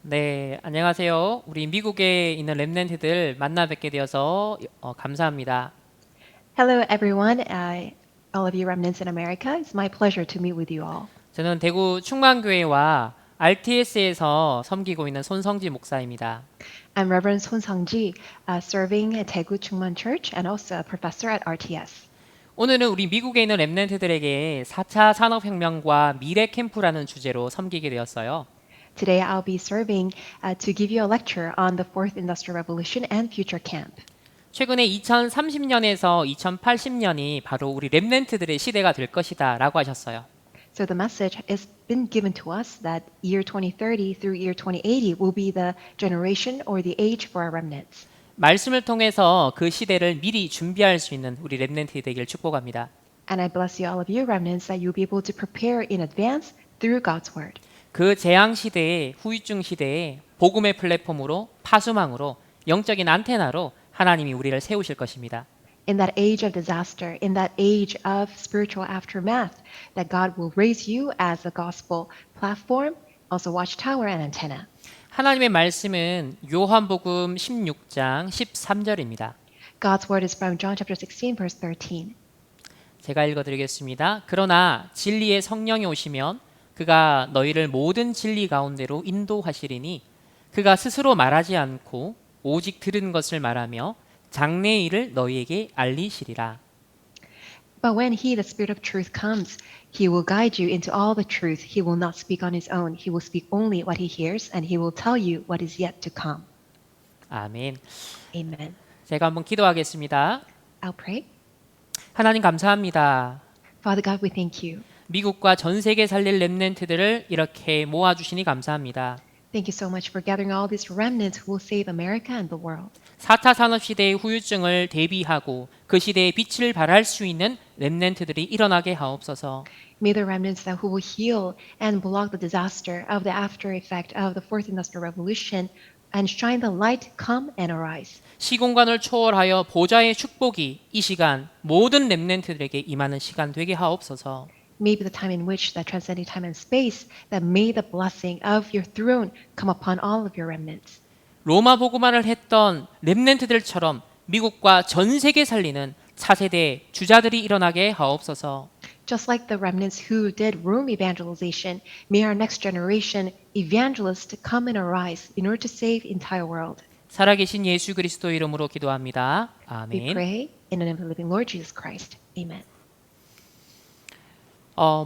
네, 안녕하세요. 우리 미국에 있는 랩런트들 만나 뵙게 되어서 감사합니다. Hello, everyone. All of you remnants in America. It's my pleasure to meet with you all. 저는 대구 충만교회와 RTS에서 섬기고 있는 손성지 목사입니다. I'm Reverend Son Sung-ji, serving at Daegu Chungman Church and also a professor at RTS. 오늘은 우리 미국에 있는 랩런트들에게 4차 산업혁명과 미래 캠프라는 주제로 섬기게 되었어요. Today, I'll be serving to give you a lecture on the Fourth Industrial Revolution and Future Camp. 최근에 2030년에서 2080년이 바로 우리 랩런트들의 시대가 될 것이다 라고 하셨어요. So the message has been given to us that year 2030 through year 2080 will be the generation or the age for our remnants. 말씀을 통해서 그 시대를 미리 준비할 수 있는 우리 랩런트 되길 축복합니다. And I bless you, all of you remnants, that you'll be able to prepare in advance through God's word. 그 재앙 시대에 후유증 시대에 복음의 플랫폼으로 파수망으로 영적인 안테나로 하나님이 우리를 세우실 것입니다. In that age of disaster, in that age of spiritual aftermath, that God will raise you as a gospel platform, also watchtower and antenna. 하나님의 말씀은 요한복음 16장 13절입니다. God's word is from John chapter 16, verse 13. 제가 읽어드리겠습니다. 그러나 진리의 성령이 오시면 그가 너희를 모든 진리 가운데로 인도하시리니 그가 스스로 말하지 않고 오직 들은 것을 말하며 장래의 일을 너희에게 알리시리라. But when he, the Spirit of truth, comes, he will guide you into all the truth. He will not speak on his own. He will speak only what he hears, and he will tell you what is yet to come. 아멘. Amen. 제가 한번 기도하겠습니다. I'll pray. 하나님 감사합니다. Father God, we thank you. 미국과 전 세계 살릴 랩런트들을 이렇게 모아주시니 감사합니다. Thank you so much for gathering all these remnants who will save America and the world. 4차 산업시대의 후유증을 대비하고 그 시대에 빛을 발할 수 있는 랩런트들이 일어나게 하옵소서. May the remnants that who will heal and block the disaster of the after effect of the fourth industrial revolution and shine the light come and arise. 시공간을 초월하여 보좌의 축복이 이 시간 모든 랩런트들에게 임하는 시간 되게 하옵소서. Maybe the time in which that transcending time and space, that may the blessing of your throne come upon all of your remnants. 로마 복음화를 했던 랩런트들처럼 미국과 전 세계 살리는 차세대 주자들이 일어나게 하옵소서. Just like the remnants who did Rome evangelization, may our next generation evangelists come and arise in order to save the entire world. 살아계신 예수 그리스도 이름으로 기도합니다. We 아멘. pray in the name of the living Lord Jesus Christ. Amen.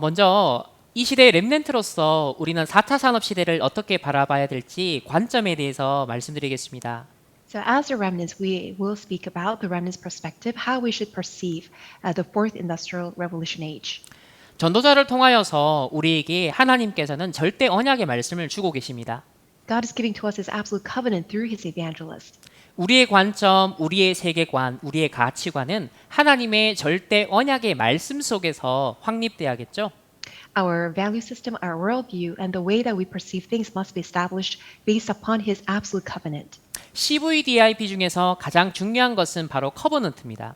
먼저 이 시대의 랩런트로서 우리는 4차 산업 시대를 어떻게 바라봐야 될지 관점에 대해서 말씀드리겠습니다. So as the remnants, we will speak about the remnants' perspective, how we should perceive the fourth industrial revolution age. 전도자를 통하여서 우리에게 하나님께서는 절대 언약의 말씀을 주고 계십니다. God is giving to us His absolute covenant through His evangelist. 우리의 관점, 우리의 세계관, 우리의 가치관은 하나님의 절대 언약의 말씀 속에서 확립돼야겠죠. Our value system, our worldview, and the way that we perceive things must be established based upon His absolute covenant. CVDIP 중에서 가장 중요한 것은 바로 커버넌트입니다.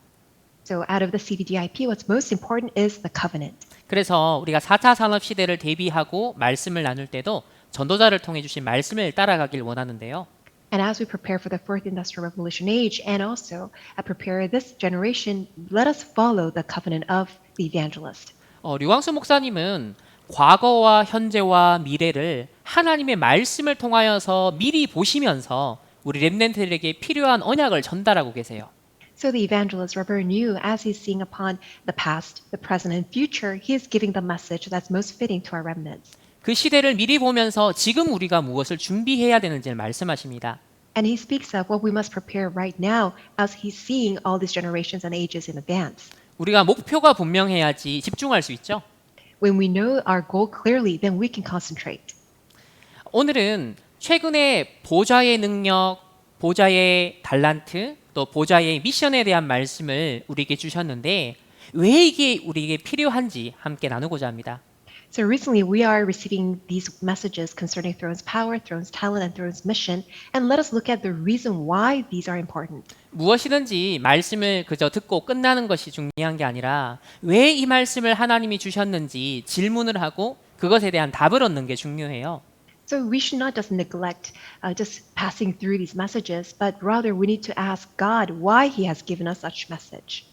So out of the CVDIP, what's most important is the covenant. 그래서 우리가 4차 산업 시대를 대비하고 말씀을 나눌 때도 전도자를 통해 주신 말씀을 따라가길 원하는데요. And as we prepare for the fourth industrial revolution age and also prepare this generation, let us follow the covenant of the evangelist. 류광수 목사님은 과거와 현재와 미래를 하나님의 말씀을 통하여서 미리 보시면서 우리 랩런트들에게 필요한 언약을 전달하고 계세요. So the evangelist, Reverend Yu, as he's seeing upon the past, the present, and future, he is giving the message that's most fitting to our remnants. 그 시대를 미리 보면서 지금 우리가 무엇을 준비해야 되는지를 말씀하십니다. And he speaks of what we must prepare right now as he's seeing all these generations and ages in advance. 우리가 목표가 분명해야지 집중할 수 있죠. When we know our goal clearly, then we can concentrate. 오늘은 최근에 보좌의 능력, 보좌의 달란트, 또 보좌의 미션에 대한 말씀을 우리에게 주셨는데 왜 이게 우리에게 필요한지 함께 나누고자 합니다. So recently we are receiving these messages concerning throne's power, throne's talent, and throne's mission, and let us look at the reason why these are important. 무엇이든지 말씀을 그저 듣고 끝나는 것이 중요한 게 아니라 왜 이 말씀을 하나님이 주셨는지 질문을 하고 그것에 대한 답을 얻는 게 중요해요. So we should not just neglect just passing through these messages, but rather we need to ask God why He has given us such message.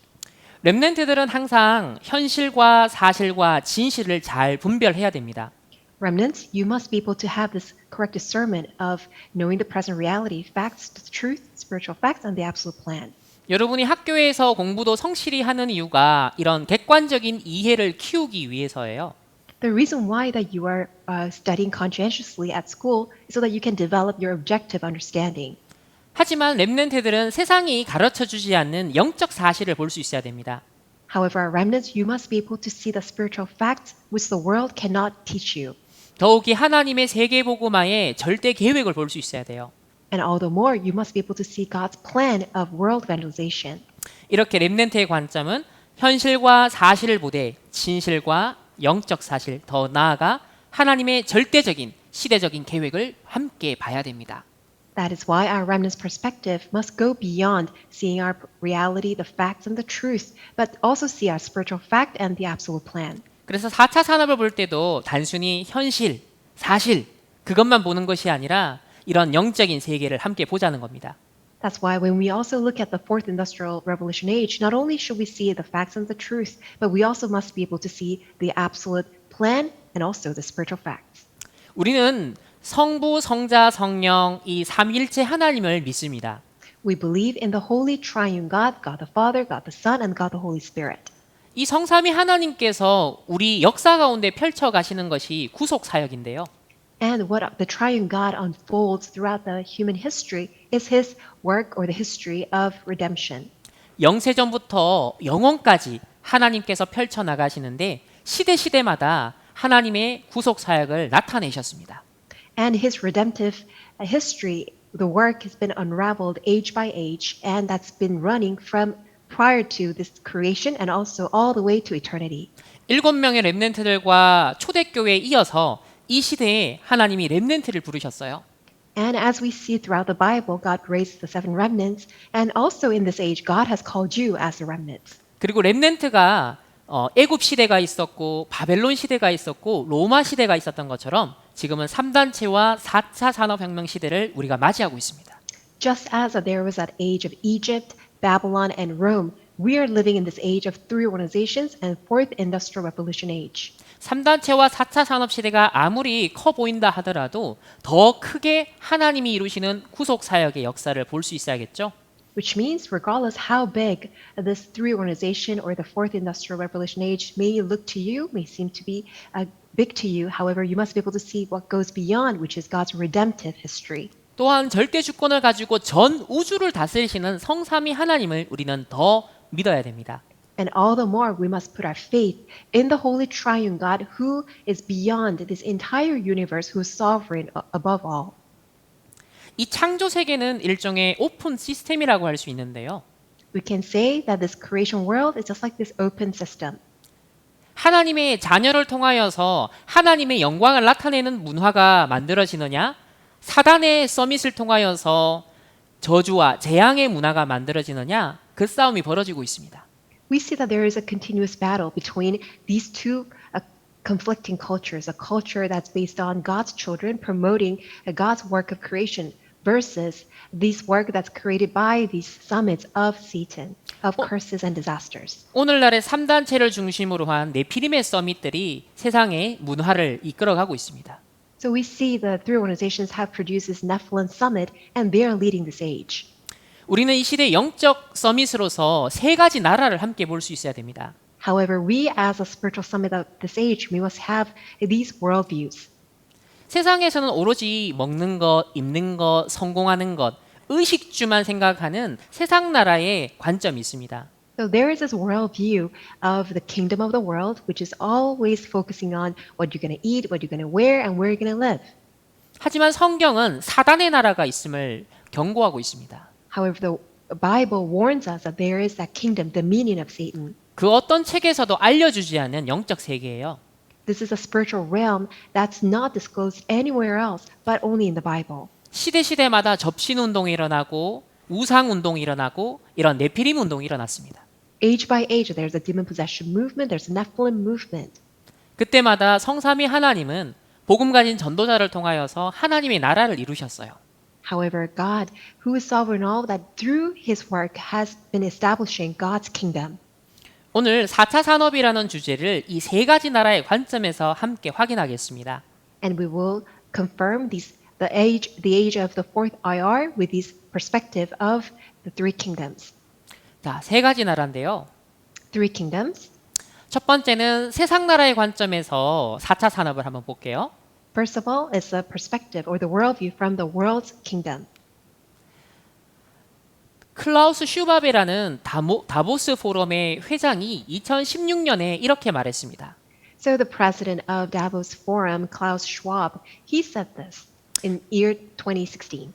렘넌트들은 항상 현실과 사실과 진실을 잘 분별해야 됩니다. Remnants, you must be able to have this correct discernment of knowing the present reality, facts, the truth, spiritual facts, and the absolute plan. 여러분이 학교에서 공부도 성실히 하는 이유가 이런 객관적인 이해를 키우기 위해서예요. The reason why that you are studying conscientiously at school is so that you can develop your objective understanding. 하지만 렘넌트들은 세상이 가르쳐 주지 않는 영적 사실을 볼 수 있어야 됩니다. However, remnants, you must be able to see the spiritual facts which the world cannot teach you. 더욱이 하나님의 세계복음화의 절대 계획을 볼 수 있어야 돼요. And all the more, you must be able to see God's plan of world evangelization. 이렇게 렘넌트의 관점은 현실과 사실을 보되 진실과 영적 사실, 더 나아가 하나님의 절대적인 시대적인 계획을 함께 봐야 됩니다. That is why our remnant's perspective must go beyond seeing our reality, the facts, and the truth, but also see our spiritual fact and the absolute plan. 그래서 4차 산업을 볼 때도 단순히 현실, 사실 그것만 보는 것이 아니라 이런 영적인 세계를 함께 보자는 겁니다. That's why when we also look at the fourth industrial revolution age, not only should we see the facts and the truth, but we also must be able to see the absolute plan and also the spiritual facts. 우리는 성부, 성자, 성령 이 삼위일체 하나님을 믿습니다. We believe in the holy triune God, God the Father, God the Son, and God the Holy Spirit. 이 성삼위 하나님께서 우리 역사 가운데 펼쳐 가시는 것이 구속 사역인데요. And what the triune God unfolds throughout the human history is His work or the history of redemption. 영세전부터 영원까지 하나님께서 펼쳐 나가시는데 시대마다 하나님의 구속 사역을 나타내셨습니다. And His redemptive history, the work has been unraveled age by age, and that's been running from prior to this creation and also all the way to eternity. 7명의 렘넌트들과 초대교회에 이어서 이 시대에 하나님이 렘넌트를 부르셨어요. And as we see throughout the Bible, God raised the seven remnants, and also in this age, God has called you as the remnants. 그리고 렘넌트가 애굽 시대가 있었고 바벨론 시대가 있었고 로마 시대가 있었던 것처럼 지금은 3단체와 4차 산업혁명 시대를 우리가 맞이하고 있습니다. Just as there was that age of Egypt, Babylon, and Rome, we are living in this age of three organizations and fourth industrial revolution age. 3단체와 4차 산업 시대가 아무리 커 보인다 하더라도 더 크게 하나님이 이루시는 구속 사역의 역사를 볼 수 있어야겠죠. Which means, regardless how big this three organization or the fourth industrial revolution age may look to you, may seem to be big to you, however, you must be able to see what goes beyond, which is God's redemptive history. 또한 절대 주권을 가지고 전 우주를 다스리시는 성삼위 하나님을 우리는 더 믿어야 됩니다. And all the more we must put our faith in the holy triune God who is beyond this entire universe, who is sovereign above all. 이 창조 세계는 일종의 오픈 시스템이라고 할 수 있는데요. We can say that this creation world is just like this open system. 하나님의 자녀를 통하여서 하나님의 영광을 나타내는 문화가 만들어지느냐, 사단의 서밋을 통하여서 저주와 재앙의 문화가 만들어지느냐, 그 싸움이 벌어지고 있습니다. We see that there is a continuous battle between these two conflicting cultures, a culture that's based on God's children promoting God's work of creation versus this work that's created by these summits of Satan, of curses and disasters. 오늘날의 3단체를 중심으로 한 네피림의 서밋들이 세상의 문화를 이끌어가고 있습니다. So we see the three organizations have produced this Nephilim summit and they are leading this age. 우리는 이 시대 영적 서밋으로서 세 가지 나라를 함께 볼 수 있어야 됩니다. However, we as a spiritual summit of this age, we must have these worldviews. 세상에서는 오로지 먹는 것, 입는 것, 성공하는 것, 의식주만 생각하는 세상 나라의 관점이 있습니다. So there is this worldview of the kingdom of the world, which is always focusing on what you're going to eat, what you're going to wear, and where you're going to live. 하지만 성경은 사단의 나라가 있음을 경고하고 있습니다. However, the Bible warns us that there is that kingdom, the dominion of Satan. 그 어떤 책에서도 알려주지 않는 영적 세계예요. This is a spiritual realm that's not disclosed anywhere else, but only in the Bible. 시대마다 접신 운동이 일어나고 우상 운동이 일어나고 이런 네피림 운동이 일어났습니다. Age by age, there's a demon possession movement, there's a Nephilim movement. 그때마다 성삼위 하나님은 복음 가진 전도자를 통하여서 하나님의 나라를 이루셨어요. However, God, who is sovereign all, that through his work has been establishing God's kingdom. 오늘 4차 산업이라는 주제를 이 세 가지 나라의 관점에서 함께 확인하겠습니다. And we will confirm the age of the fourth IR with this perspective of the three kingdoms. 자, 세 가지 나라인데요. Three kingdoms. 첫 번째는 세상 나라의 관점에서 4차 산업을 한번 볼게요. First of all, is the perspective or the worldview from the world's kingdom. 클라우스 슈바베라는 다보스 포럼의 회장이 2016년에 이렇게 말했습니다. So the president of Davos Forum, Klaus Schwab, he said this in year 2016.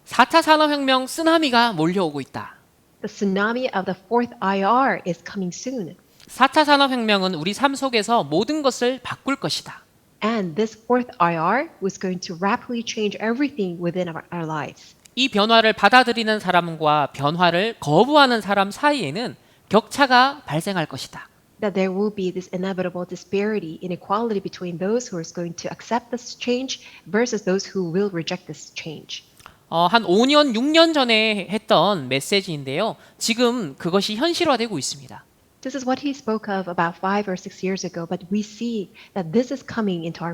4차 산업혁명 쓰나미가 몰려오고 있다. The tsunami of the fourth IR is coming soon. 4차 산업혁명은 우리 삶 속에서 모든 것을 바꿀 것이다. And this fourth IR was going to rapidly change everything within our lives. 이 변화를 받아들이는 사람과 변화를 거부하는 사람 사이에는 격차가 발생할 것이다. That there will be this inevitable disparity, inequality between those who are going to accept this change versus those who will reject this change. 한 5년, 6년 전에 했던 메시지인데요. 지금 그것이 현실화되고 있습니다. This is what he spoke of about 5 or 6 years ago, but we see that this is coming into our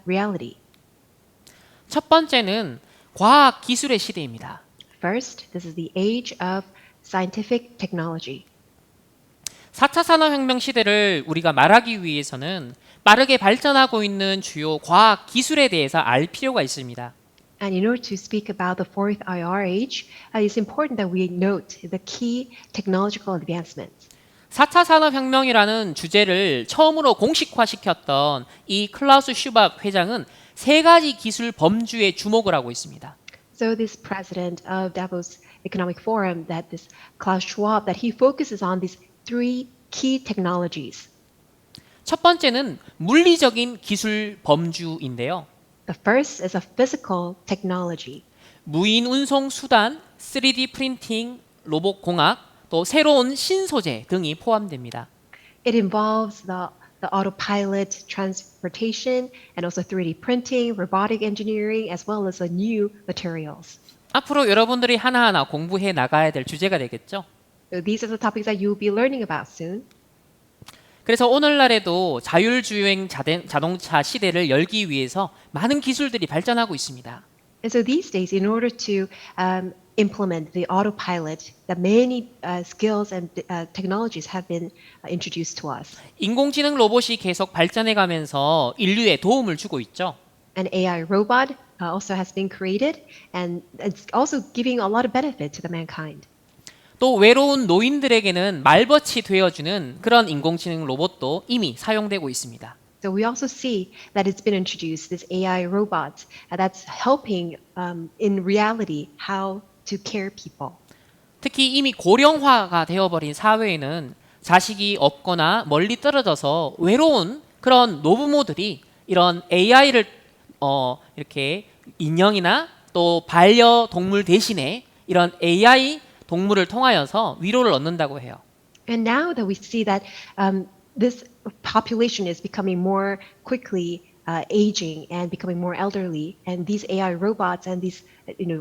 reality. 첫 번째는 과학 기술의 시대입니다. First, this is the age of scientific technology. 4차 산업혁명 시대를 우리가 말하기 위해서는 빠르게 발전하고 있는 주요 과학 기술에 대해서 알 필요가 있습니다. And in order to speak about the fourth IR age, it's important that we note the key technological advancements. 4차 산업혁명이라는 주제를 처음으로 공식화시켰던 이 클라우스 슈밥 회장은 세 가지 기술 범주에 주목을 하고 있습니다. So this president of Davos Economic Forum, that this Klaus Schwab, that he focuses on these three key technologies. 첫 번째는 물리적인 기술 범주인데요. The first is a physical technology. 무인 운송 수단, 3D 프린팅, 로봇 공학, 또 새로운 신소재 등이 포함됩니다. It involves the autopilot transportation and also 3D printing, robotic engineering, as well as the new materials. 앞으로 여러분들이 하나하나 공부해 나가야 될 주제가 되겠죠. So these are the topics that you'll be learning about soon. 그래서 오늘날에도 자율주행 자동차 시대를 열기 위해서 많은 기술들이 발전하고 있습니다. And so these days, in order to implement the autopilot, that many skills and technologies have been introduced to us. 인공지능 로봇이 계속 발전해 가면서 인류에 도움을 주고 있죠. An AI robot also has been created, and it's also giving a lot of benefit to the mankind. 또 외로운 노인들에게는 말벗이 되어주는 그런 인공지능 로봇도 이미 사용되고 있습니다. So we also see that it's been introduced, this AI robot, that's helping in reality how to care people. 특히 이미 고령화가 되어버린 사회에는 자식이 없거나 멀리 떨어져서 외로운 그런 노부모들이 이런 AI를 이렇게 인형이나 또 반려동물 대신에 이런 AI 동물을 통하여서 위로를 얻는다고 해요. And now that we see that this population is becoming more quickly aging and becoming more elderly, and these AI robots and these,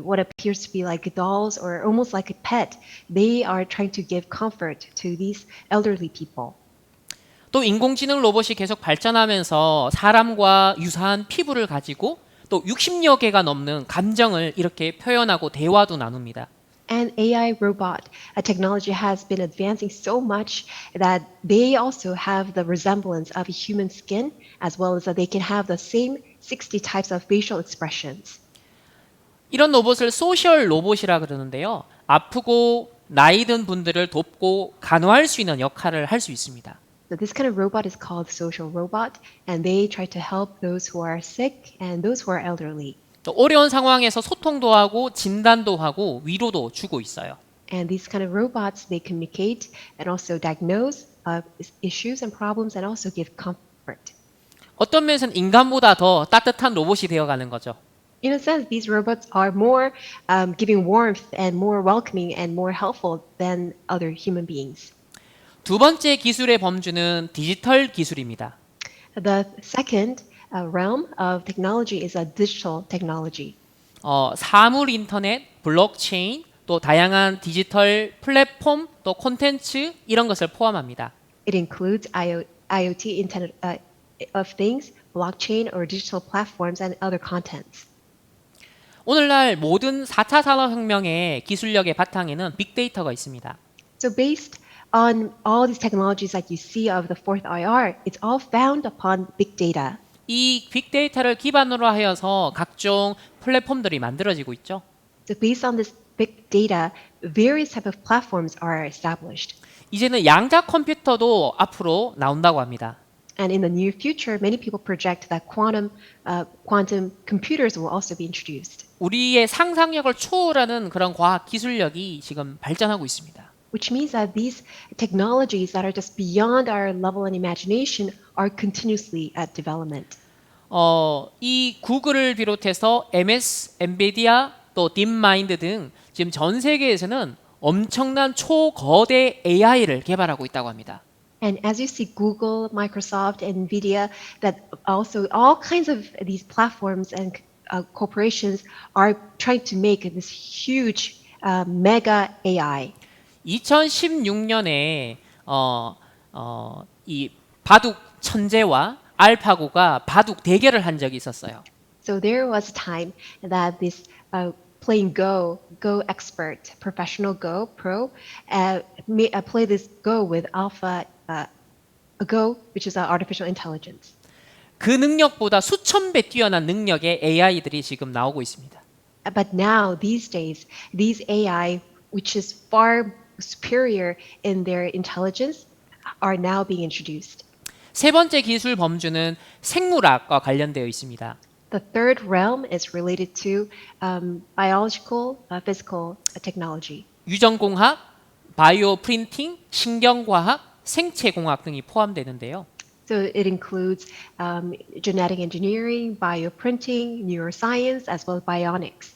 what appears to be like dolls or almost like a pet, they are trying to give comfort to these elderly people. 또 인공지능 로봇이 계속 발전하면서 사람과 유사한 피부를 가지고 또 60여 개가 넘는 감정을 이렇게 표현하고 대화도 나눕니다. And AI robot technology has been advancing so much that they also have the resemblance of a human skin, as well as that they can have the same 60 types of facial expressions. 이런 로봇을 소셜 로봇이라 그러는데요. 아프고 나이 든 분들을 돕고 간호할 수 있는 역할을 할 수 있습니다. So this kind of robot is called social robot, and they try to help those who are sick and those who are elderly. 또 어려운 상황에서 소통도 하고 진단도 하고 위로도 주고 있어요. And these kind of robots, they communicate and also diagnose issues and problems and also give comfort. 어떤 면에서는 인간보다 더 따뜻한 로봇이 되어가는 거죠. In a sense, these robots are more giving warmth and more welcoming and more helpful than other human beings. 두 번째 기술의 범주는 디지털 기술입니다. The second realm of technology is a digital technology. 사물 인터넷, 블록체인, 또 다양한 디지털 플랫폼, 또 콘텐츠 이런 것을 포함합니다. It includes IoT, Internet of Things, blockchain, or digital platforms and other contents. 오늘날 모든 4차 산업혁명의 기술력의 바탕에는 빅데이터가 있습니다. So based on all these technologies that you see of the fourth IR, it's all found upon big data. 이 빅데이터를 기반으로 하여서 각종 플랫폼들이 만들어지고 있죠. So based on this big data, various type of platforms are established. 이제는 양자 컴퓨터도 앞으로 나온다고 합니다. And in the near future, many people project that quantum computers will also be introduced, 우리의 상상력을 초월하는 그런 과학 기술력이 지금 발전하고 있습니다. which means that these technologies that are just beyond our level and imagination are continuously at development. 이 구글을 비롯해서 MS, 엔비디아, 또 딥마인드 등 지금 전 세계에서는 엄청난 초거대 AI를 개발하고 있다고 합니다. And as you see, Google, Microsoft, and NVIDIA, that also all kinds of these platforms and corporations are trying to make this huge mega AI. 2016년에 이 바둑 천재와 알파고가 바둑 대결을 한 적이 있었어요. So there was a time that this playing Go expert, professional Go pro, play this Go with Go, which is artificial intelligence. 그 능력보다 수천 배 뛰어난 능력의 AI들이 지금 나오고 있습니다. But now, these days, these AI, which is far superior in their intelligence, are now being introduced. 세 번째 기술 범주는 생물학과 관련되어 있습니다. The third realm is related to biological, physical technology. 유전공학, 바이오 프린팅, 신경과학, 생체공학 등이 포함되는데요. So it includes genetic engineering, bioprinting, neuroscience, as well as bionics.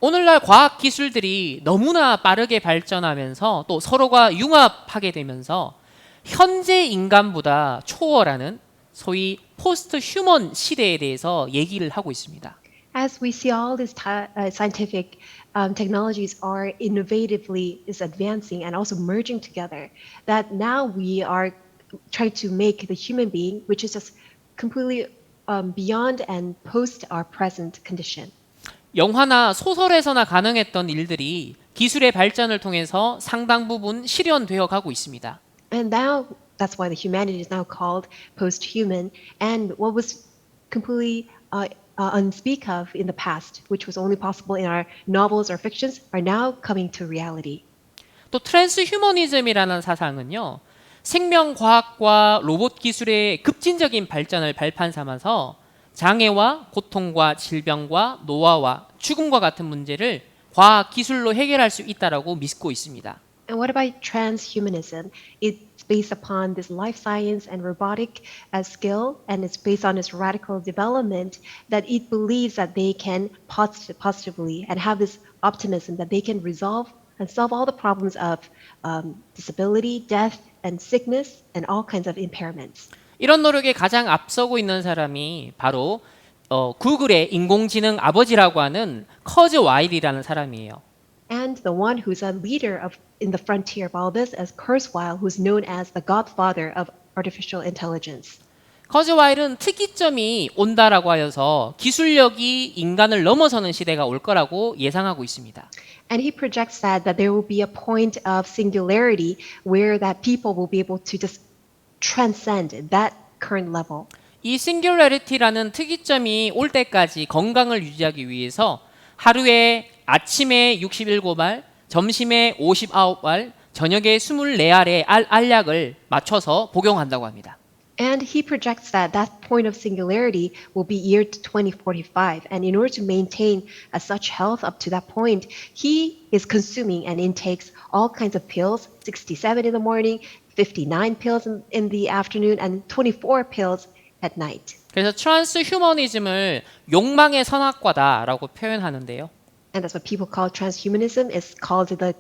오늘날 과학 기술들이 너무나 빠르게 발전하면서 또 서로가 융합하게 되면서 현재 인간보다 초월하는 소위 포스트 휴먼 시대에 대해서 얘기를 하고 있습니다. As we see all these scientific technologies are innovatively is advancing and also merging together, that now we are trying to make the human being, which is just completely beyond and post our present condition. 영화나 소설에서나 가능했던 일들이 기술의 발전을 통해서 상당 부분 실현되어 가고 있습니다. And now that's why the humanity is now called post-human. And what was completely unspeak of in the past, which was only possible in our novels or fictions, are now coming to reality. 또 트랜스휴머니즘이라는 사상은요. 생명과학과 로봇 기술의 급진적인 발전을 발판 삼아서 장애와 고통과 질병과 노화와 죽음과 같은 문제를 과학 기술로 해결할 수 있다라고 믿고 있습니다. And what about transhumanism? It's based upon this life science and robotic skill, and it's based on its radical development that it believes that they can positively and have this optimism that they can resolve and solve all the problems of disability, death, and sickness, and all kinds of impairments. 이런 노력에 가장 앞서고 있는 사람이 바로 구글의 인공지능 아버지라고 하는 커즈 와일이라는 사람이에요. And the one who's a leader in the frontier of all this is Kurzweil, who's known as the godfather of artificial intelligence. 커즈 와일은 특이점이 온다라고 하여서 기술력이 인간을 넘어서는 시대가 올 거라고 예상하고 있습니다. And he projects that there will be a point of singularity where that people will be able to just transcend that current level. 이 싱귤러리티라는 특이점이 올 때까지 건강을 유지하기 위해서 하루에 아침에 67알, 점심에 59알, 저녁에 24알의 알약을 맞춰서 복용한다고 합니다. And he projects that point of singularity will be year 2045. And in order to maintain such health up to that point, he is consuming and intakes all kinds of pills, 67 in the morning, 59 pills in the afternoon, and 24 pills at night. 그래서 트랜스휴머니즘을 욕망의 선악과다라고 표현하는데요. And that's what people call transhumanism. It's called the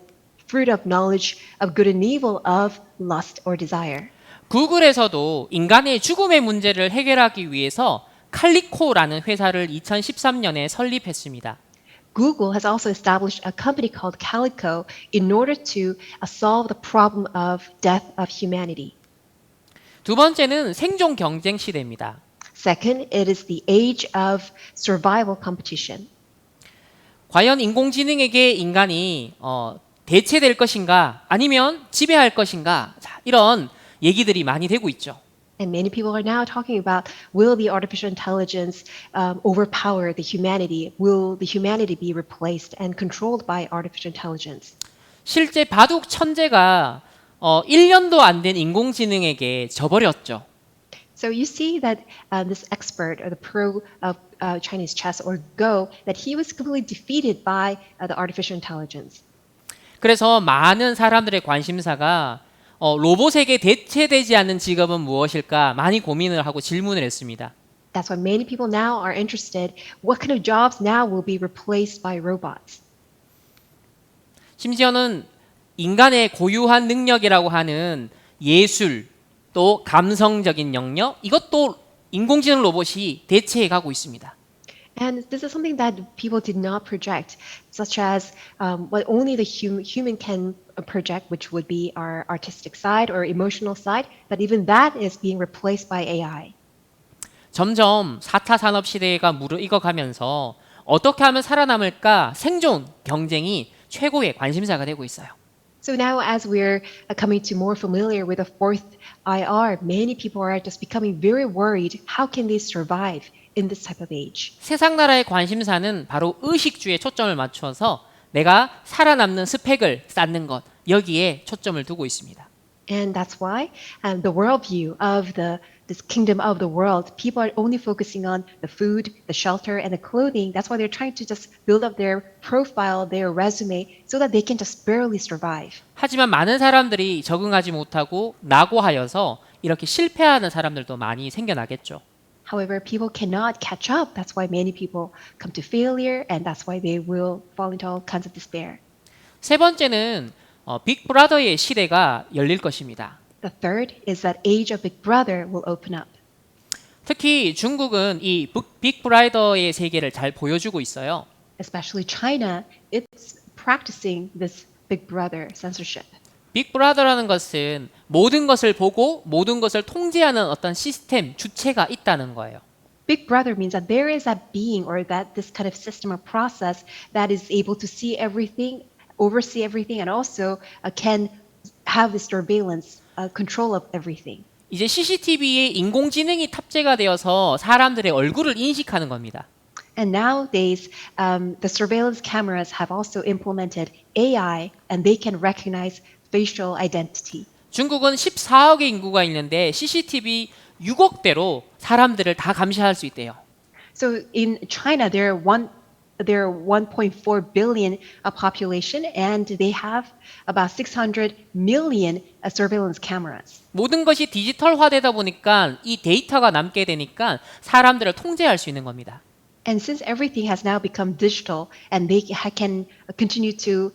fruit of knowledge of good and evil of lust or desire. 구글에서도 인간의 죽음의 문제를 해결하기 위해서 칼리코라는 회사를 2013년에 설립했습니다. Google has also established a company called Calico in order to solve the problem of death of humanity. 두 번째는 생존 경쟁 시대입니다. Second, it is the age of survival competition. 과연 인공지능에게 인간이 대체될 것인가 아니면 지배할 것인가, 자, 이런 얘기들이 많이 되고 있죠. And many people are now talking about, will the artificial intelligence overpower the humanity? Will the humanity be replaced and controlled by artificial intelligence? 실제 바둑 천재가 1년도 안 된 인공지능에게 져버렸죠. So you see that this expert or the pro of Chinese chess or Go, that he was completely defeated by the artificial intelligence. 그래서 많은 사람들의 관심사가 로봇에게 대체되지 않는 직업은 무엇일까 많이 고민을 하고 질문을 했습니다. That's why many people now are interested, what kind of jobs now will be replaced by robots? 심지어는 인간의 고유한 능력이라고 하는 예술, 또 감성적인 영역, 이것도 인공지능 로봇이 대체해 가고 있습니다. And this is something that people did not project, such as what only the human can project, which would be our artistic side or emotional side, but even that is being replaced by AI. 점점 4차 산업 시대가 무르익어가면서 어떻게 하면 살아남을까 생존 경쟁이 최고의 관심사가 되고 있어요. So now as we're coming to more familiar with the fourth IR, many people are just becoming very worried, how can they survive in this type of age? 세상 나라의 관심사는 바로 의식주에 초점을 맞춰서 내가 살아남는 스펙을 쌓는 것, 여기에 초점을 두고 있습니다. And that's why the worldview of this kingdom of the world, people are only focusing on the food, the shelter, and the clothing. That's why they're trying to just build up their profile, their resume, so that they can just barely survive. 하지만 많은 사람들이 적응하지 못하고 낙오하여서 이렇게 실패하는 사람들도 많이 생겨나겠죠. However, people cannot catch up. That's why many people come to failure, and that's why they will fall into all kinds of despair. 세 번째는 빅브라더의 시대가 열릴 것입니다. The third is that age of Big Brother will open up. 특히 중국은 이 빅브라더의 세계를 잘 보여주고 있어요. Especially China, it's practicing this Big Brother censorship. 빅브라더라는 것은 모든 것을 보고 모든 것을 통제하는 어떤 시스템, 주체가 있다는 거예요. Big Brother means that there is a being or that this kind of system or process that is able to see everything, oversee everything, and also can have this surveillance, control of everything. 이제 CCTV에 인공지능이 탑재가 되어서 사람들의 얼굴을 인식하는 겁니다. And nowadays, the surveillance cameras have also implemented AI, and they can recognize facial identity. 중국은 14억의 인구가 있는데 CCTV 6억대로 사람들을 다 감시할 수 있대요. So in China, there are 1.4 billion population, and they have about 600 million surveillance cameras. 모든 것이 디지털화되다 보니까 이 데이터가 남게 되니까 사람들을 통제할 수 있는 겁니다. And since everything has now become digital, and they can continue to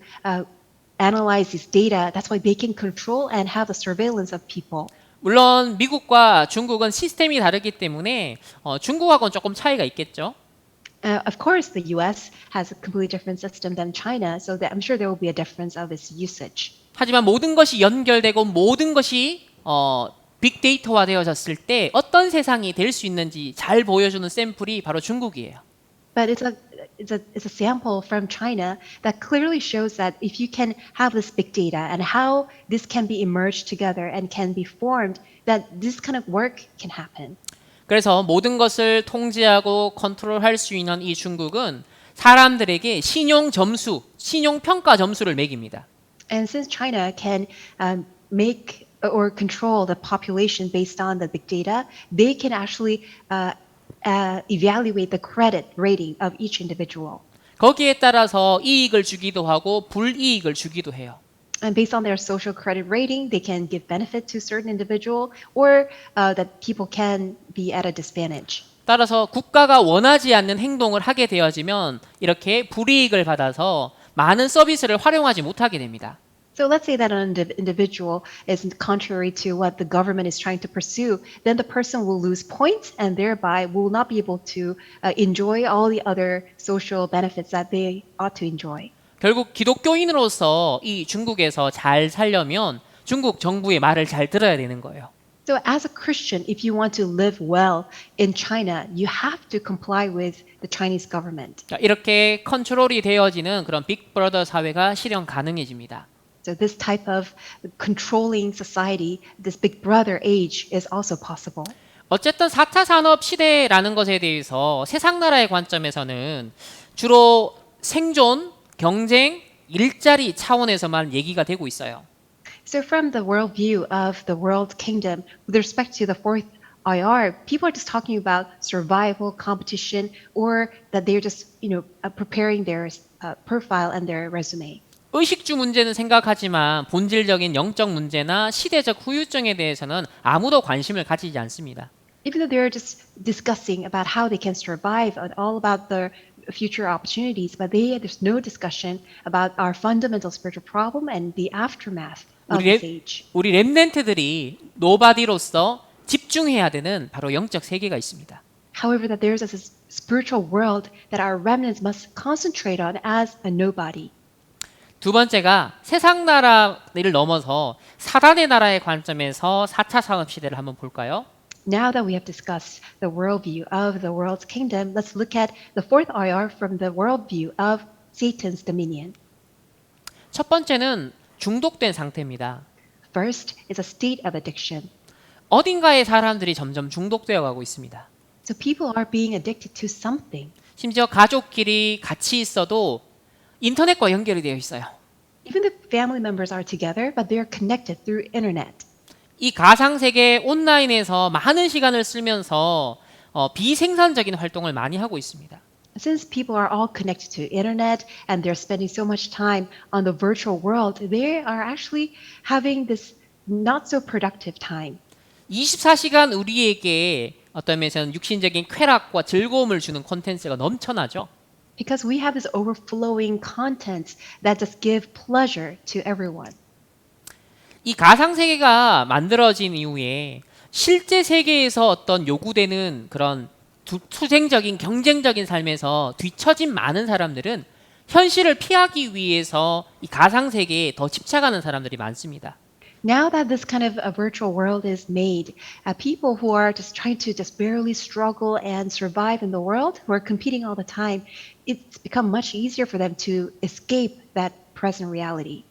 analyze this data, that's why they can control and have the surveillance of people. 물론 미국과 중국은 시스템이 다르기 때문에 중국하고는 조금 차이가 있겠죠. Of course, the U.S. has a completely different system than China, so that I'm sure there will be a difference of its usage. 하지만 모든 것이 연결되고 모든 것이 빅데이터화 되어졌을 때 어떤 세상이 될 수 있는지 잘 보여주는 샘플이 바로 중국이에요. But it's a sample from China that clearly shows that if you can have this big data and how this can be emerged together and can be formed, that this kind of work can happen. 그래서 모든 것을 통제하고 컨트롤할 수 있는 이 중국은 사람들에게 신용 점수, 신용 평가 점수를 매깁니다. And since China can make or control the population based on the big data, they can actually evaluate the credit rating of each individual. 거기에 따라서 이익을 주기도 하고 불이익을 주기도 해요. And based on their social credit rating, they can give benefit to certain individual or that people can be at a disadvantage. 따라서 국가가 원하지 않는 행동을 하게 되어지면 이렇게 불이익을 받아서 많은 서비스를 활용하지 못하게 됩니다. So let's say that an individual is contrary to what the government is trying to pursue, then the person will lose points and thereby will not be able to enjoy all the other social benefits that they ought to enjoy. 결국 기독교인으로서 이 중국에서 잘 살려면 중국 정부의 말을 잘 들어야 되는 거예요. So as a Christian, if you want to live well in China, you have to comply with the Chinese government. 자, 이렇게 컨트롤이 되어지는 그런 빅브러더 사회가 실현 가능해집니다. So this type of controlling society, this big brother age is also possible. 어쨌든 4차 산업 시대라는 것에 대해서 세상 나라의 관점에서는 주로 생존, 경쟁, 일자리 차원에서만 얘기가 되고 있어요. So from the world view of the world kingdom, with respect to the fourth IR, people are just talking about survival, competition, or that they're just, preparing their profile and their resume. 의식주 문제는 생각하지만 본질적인 영적 문제나 시대적 후유증에 대해서는 아무도 관심을 가지지 않습니다. Even though they're just discussing about how they can survive and all about their future opportunities, but there's no discussion about our fundamental spiritual problem and the aftermath of this age. 우리 렘넌트들이 노바디로서 집중해야 되는 바로 영적 세계가 있습니다. However, that there's a spiritual world that our remnants must concentrate on as a nobody. 두 번째가 세상 나라를 넘어서 사단의 나라의 관점에서 4차 산업 시대를 한번 볼까요? Now that we have discussed the worldview of the world's kingdom, let's look at the fourth IR from the worldview of Satan's dominion. 첫 번째는 중독된 상태입니다. First is a state of addiction. 어딘가에 사람들이 점점 중독되어 가고 있습니다. So people are being addicted to something. 심지어 가족끼리 같이 있어도 인터넷과 연결이 되어 있어요. Even the family members are together, but they are connected through internet. 이 가상세계 온라인에서 많은 시간을 쓰면서 비생산적인 활동을 많이 하고 있습니다. Since people are all connected to internet and they're spending so much time on the virtual world, they are actually having this not so productive time. 24시간 우리에게 어떤 면에서는 육신적인 쾌락과 즐거움을 주는 콘텐츠가 넘쳐나죠. Because we have this overflowing content that just give pleasure to everyone. 이 가상세계가 만들어진 이후에 실제 세계에서 어떤 요구되는 그런 투쟁적인 경쟁적인 삶에서 뒤처진 많은 사람들은 현실을 피하기 위해서 이 가상세계에 더 집착하는 사람들이 많습니다. Now that this kind of a virtual world is made, people who are just trying to just barely struggle and survive in the world, who are competing all the time, it's become much easier for them to escape that present reality.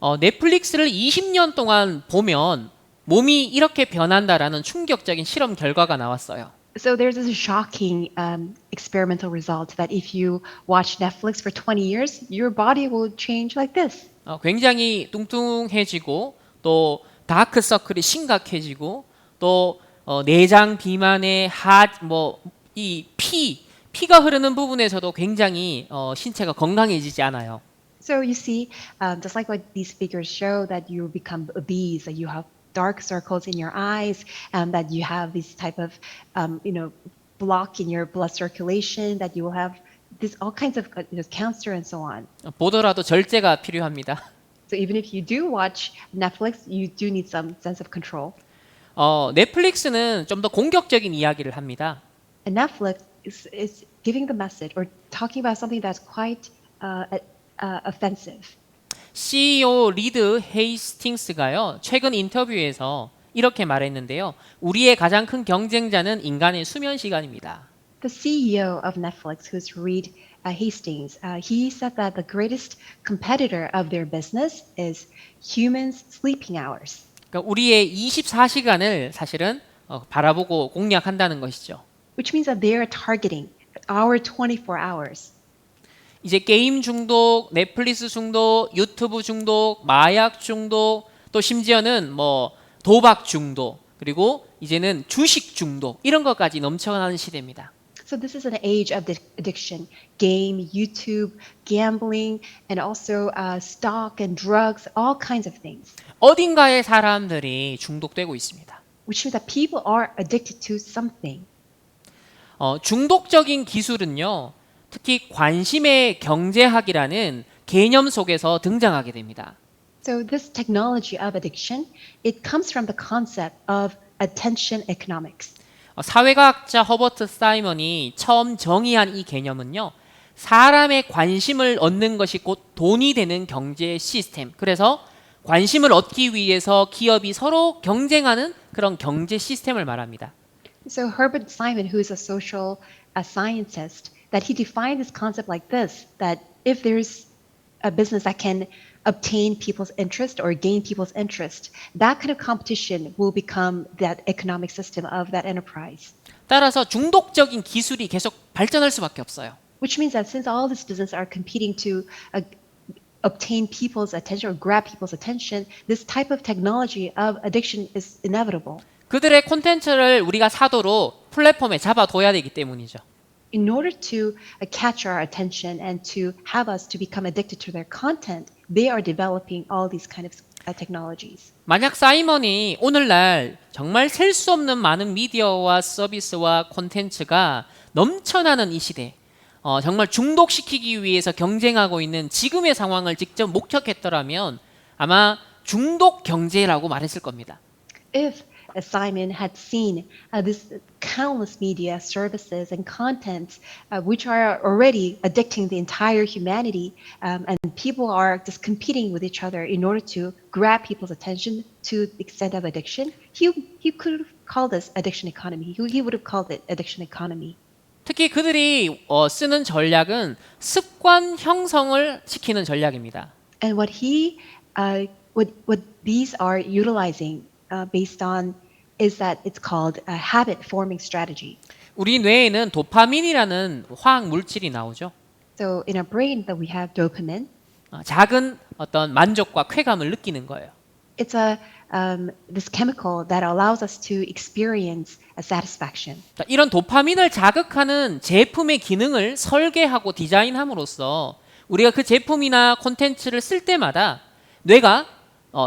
넷플릭스를 20년 동안 보면 몸이 이렇게 변한다라는 충격적인 실험 결과가 나왔어요. So there's this shocking experimental result that if you watch Netflix for 20 years, your body will change like this. 굉장히 뚱뚱해지고 또 다크 서클이 심각해지고 또 내장 비만의 이 피가 흐르는 부분에서도 굉장히 신체가 건강해지지 않아요. So you see, just like what these figures show, that you become obese, that you have dark circles in your eyes, and that you have this type of, block in your blood circulation, that you will have this all kinds of cancer and so on. 보더라도 절제가 필요합니다. So even if you do watch Netflix, you do need some sense of control. 넷플릭스는 좀 더 공격적인 이야기를 합니다. And Netflix is giving the message or talking about something that's quite offensive. CEO 리드 헤이스팅스가요, 최근 인터뷰에서 이렇게 말했는데요. 우리의 가장 큰 경쟁자는 인간의 수면 시간입니다. The CEO of Netflix, who's Reed Hastings, he said that the greatest competitor of their business is humans' sleeping hours. 그러니까 우리의 24시간을 사실은 바라보고 공략한다는 것이죠. Which means that they are targeting our 24 hours. 이제 게임 중독, 넷플릭스 중독, 유튜브 중독, 마약 중독, 또 심지어는 도박 중독, 그리고 이제는 주식 중독 이런 것까지 넘쳐나는 시대입니다. So this is an age of addiction, game, YouTube, gambling, and also stock and drugs, all kinds of things. 어딘가에 사람들이 중독되고 있습니다. Which means that people are addicted to something. 중독적인 기술은요, 특히 관심의 경제학이라는 개념 속에서 등장하게 됩니다. So this technology of addiction, it comes from the concept of attention economics. 사회과학자 허버트 사이먼이 처음 정의한 이 개념은요, 사람의 관심을 얻는 것이 곧 돈이 되는 경제 시스템. 그래서 관심을 얻기 위해서 기업이 서로 경쟁하는 그런 경제 시스템을 말합니다. So Herbert Simon, who is a social scientist, that he defined this concept like this: that if there's a business that can obtain people's interest or gain people's interest, that kind of competition will become that economic system of that enterprise. 따라서 중독적인 기술이 계속 발전할 수밖에 없어요. Which means that since all these businesses are competing to obtain people's attention or grab people's attention, this type of technology of addiction is inevitable. 그들의 콘텐츠를 우리가 사도록 플랫폼에 잡아둬야 되기 때문이죠. In order to catch our attention and to have us to become addicted to their content, they are developing all these kind of technologies. 만약 사이먼이 오늘날 정말 셀 수 없는 많은 미디어와 서비스와 콘텐츠가 넘쳐나는 이 시대, 정말 중독시키기 위해서 경쟁하고 있는 지금의 상황을 직접 목격했더라면 아마 중독 경제라고 말했을 겁니다. If Simon had seen this countless media services and contents which are already addicting the entire humanity, and people are just competing with each other in order to grab people's attention to the extent of addiction, he could have called this addiction economy. He would have called it addiction economy. 특히 그들이 쓰는 전략은 습관 형성을 시키는 전략입니다. And what these are utilizing based on is that it's called a habit forming strategy. 우리 뇌에는 도파민이라는 화학 물질이 나오죠. So in our brain that we have dopamine. 작은 어떤 만족과 쾌감을 느끼는 거예요. It's this chemical that allows us to experience a satisfaction. 이런 도파민을 자극하는 제품의 기능을 설계하고 디자인함으로써 우리가 그 제품이나 콘텐츠를 쓸 때마다 뇌가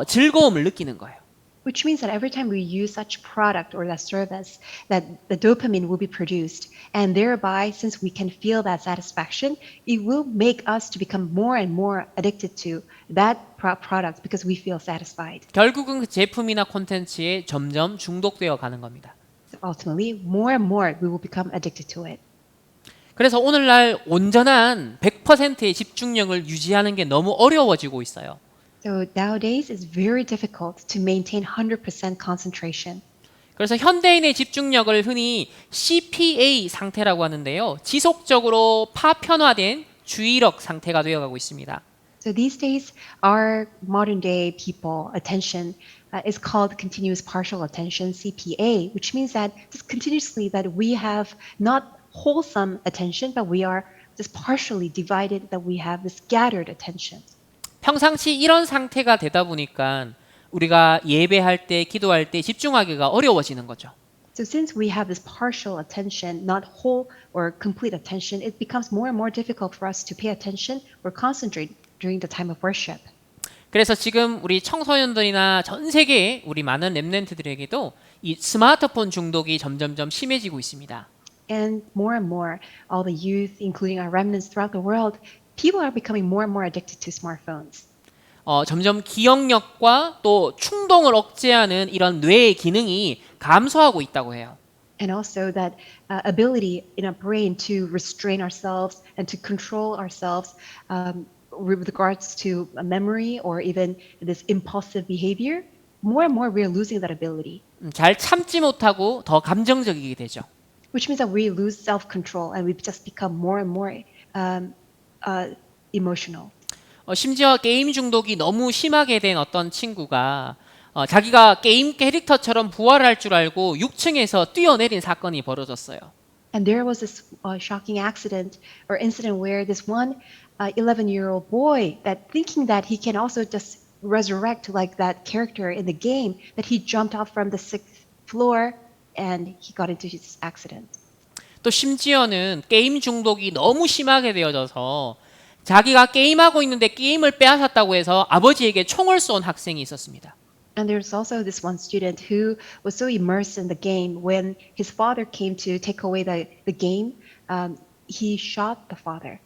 즐거움을 느끼는 거예요. Which means that every time we use such product or that service, that the dopamine will be produced, and thereby, since we can feel that satisfaction, it will make us to become more and more addicted to that product because we feel satisfied. 결국은 그 제품이나 콘텐츠에 점점 중독되어 가는 겁니다. So ultimately, more and more we will become addicted to it. 그래서 오늘날 온전한 100%의 집중력을 유지하는 게 너무 어려워지고 있어요. So nowadays, it's very difficult to maintain 100% concentration. 그래서 현대인의 집중력을 흔히 CPA 상태라고 하는데요. 지속적으로 파편화된 주의력 상태가 되어가고 있습니다. So these days, our modern day people attention is called continuous partial attention, CPA, which means that just continuously that we have not wholesome attention, but we are just partially divided, that we have this scattered attention. 평상시 이런 상태가 되다 보니까 우리가 예배할 때, 기도할 때 집중하기가 어려워지는 거죠. So since we have this partial attention, not whole or complete attention, it becomes more and more difficult for us to pay attention or concentrate during the time of worship. 그래서 지금 우리 청소년들이나 전 세계의 우리 많은 렘넌트들에게도 이 스마트폰 중독이 점점점 심해지고 있습니다. And more, all the youth, including our remnants throughout the world, people are becoming more and more addicted to smartphones. 점점 기억력과 또 충동을 억제하는 이런 뇌의 기능이 감소하고 있다고 해요. And also that ability in our brain to restrain ourselves and to control ourselves with regards to memory or even this impulsive behavior, more and more we are losing that ability. 잘 참지 못하고 더 감정적이게 되죠. Which means that we lose self-control and we just become more and more emotional. 심지어 게임 중독이 너무 심하게 된 어떤 친구가 자기가 게임 캐릭터처럼 부활할 줄 알고 6층에서 뛰어내린 사건이 벌어졌어요. And there was this shocking accident or incident where this one 11-year-old boy, that thinking that he can also just resurrect like that character in the game, that he jumped off from the 6th floor and he got into his accident. 또 심지어는 게임 중독이 너무 심하게 되어져서 자기가 게임하고 있는데 게임을 빼앗았다고 해서 아버지에게 총을 쏜 학생이 있었습니다. And there's also this one student who was so immersed in the game when his father came to take away the game, he shot the father.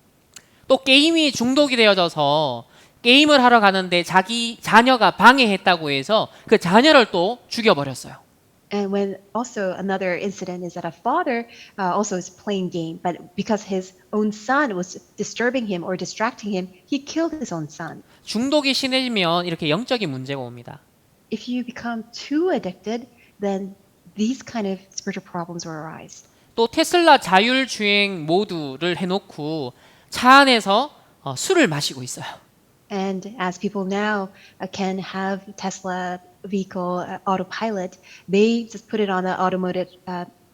또 게임이 중독이 되어져서 게임을 하러 가는데 자기 자녀가 방해했다고 해서 그 자녀를 또 죽여버렸어요. And when also another incident is that a father also is playing game, but because his own son was disturbing him or distracting him, he killed his own son. 중독이 심해지면 이렇게 영적인 문제가 옵니다. If you become too addicted, then these kind of spiritual problems will arise. 또 테슬라 자율주행 모드를 해놓고 차 안에서 술을 마시고 있어요. And as people now can have Tesla vehicle autopilot, they just put it on the automated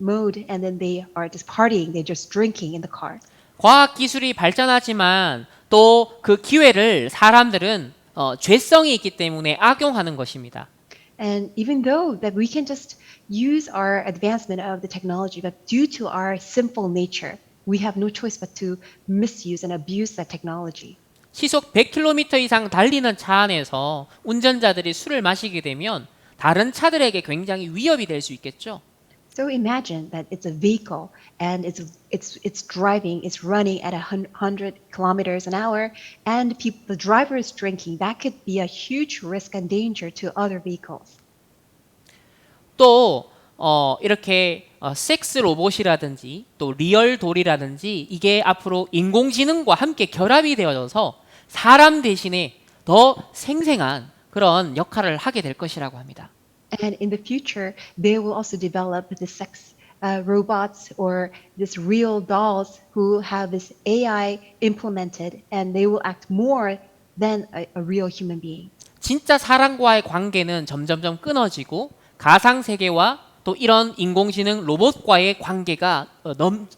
mode and then they are just partying, they're just drinking in the car. 과학 기술이 발전하지만 또 그 기회를 사람들은 죄성이 있기 때문에 악용하는 것입니다. And even though that we can just use our advancement of the technology, but due to our sinful nature, we have no choice but to misuse and abuse that technology. 시속 100km 이상 달리는 차 안에서 운전자들이 술을 마시게 되면 다른 차들에게 굉장히 위협이 될 수 있겠죠. So imagine that it's a vehicle and it's driving, it's running at 100 kilometers an hour, and the driver is drinking. That could be a huge risk and danger to other vehicles. 또 이렇게 섹스 로봇이라든지 또 리얼 돌이라든지 이게 앞으로 인공지능과 함께 결합이 되어져서 사람 대신에 더 생생한 그런 역할을 하게 될 것이라고 합니다. And in the future, they will also develop the sex robots or this real dolls who have this AI implemented, and they will act more than a real human being. 진짜 사람과의 관계는 점점점 끊어지고 가상 세계와 또 이런 인공지능 로봇과의 관계가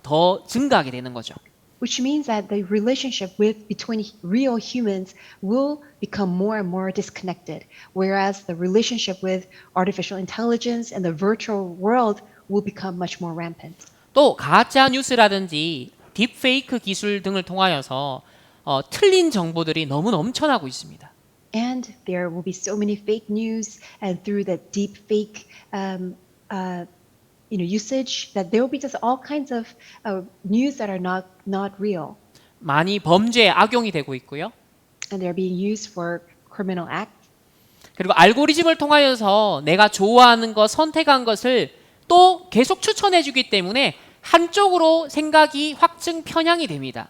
더 증가하게 되는 거죠. Which means that the relationship between real humans will become more and more disconnected, whereas the relationship with artificial intelligence and the virtual world will become much more rampant. 또 가짜 뉴스라든지 딥페이크 기술 등을 통하여서 틀린 정보들이 너무 넘쳐나고 있습니다. And there will be so many fake news, and through the deep fake usage, that there will be just all kinds of news that are not real, 많이 범죄에 악용이 되고 있고요. and they're being used for criminal acts. 그리고 알고리즘을 통하여서 내가 좋아하는 것, 선택한 것을 또 계속 추천해 주기 때문에 한쪽으로 생각이 확증 편향이 됩니다.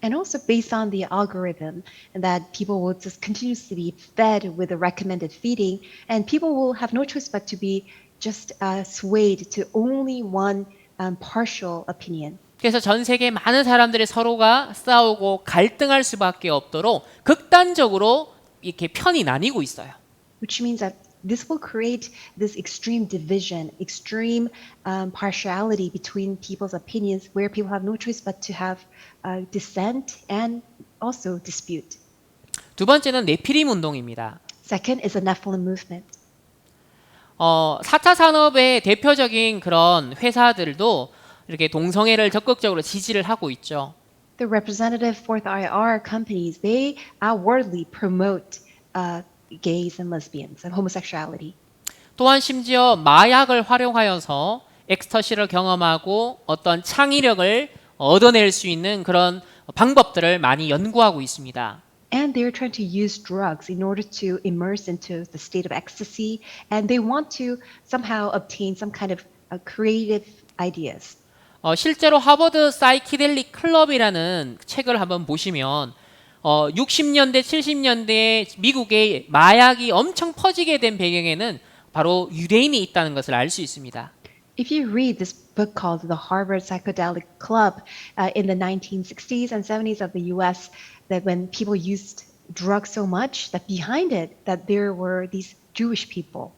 And also based on the algorithm, that people will just continuously be fed with the recommended feeding, and people will have no choice but to be just swayed to only one partial opinion. 그래서 전 세계 많은 사람들이 서로가 싸우고 갈등할 수밖에 없도록 극단적으로 이렇게 편이 나뉘고 있어요. Which means that this will create this extreme division, extreme partiality between people's opinions, where people have no choice but to have dissent and also dispute. 두 번째는 네피림 운동입니다. Second is the Nephilim movement. 4차 산업의 대표적인 그런 회사들도 이렇게 동성애를 적극적으로 지지를 하고 있죠. The representative Fourth IR companies, they outwardly promote gays and lesbians and homosexuality. 또한 심지어 마약을 활용하여서 엑스터시를 경험하고 어떤 창의력을 얻어낼 수 있는 그런 방법들을 많이 연구하고 있습니다. And they're trying to use drugs in order to immerse into the state of ecstasy, and they want to somehow obtain some kind of creative ideas. 실제로 하버드 사이키델릭 클럽이라는 책을 한번 보시면 60년대, 70년대에 미국의 마약이 엄청 퍼지게 된 배경에는 바로 유대인이 있다는 것을 알 수 있습니다. If you read this book called The Harvard Psychedelic Club in the 1960s and 70s of the US, that when people used drugs so much, that behind it, that there were these Jewish people.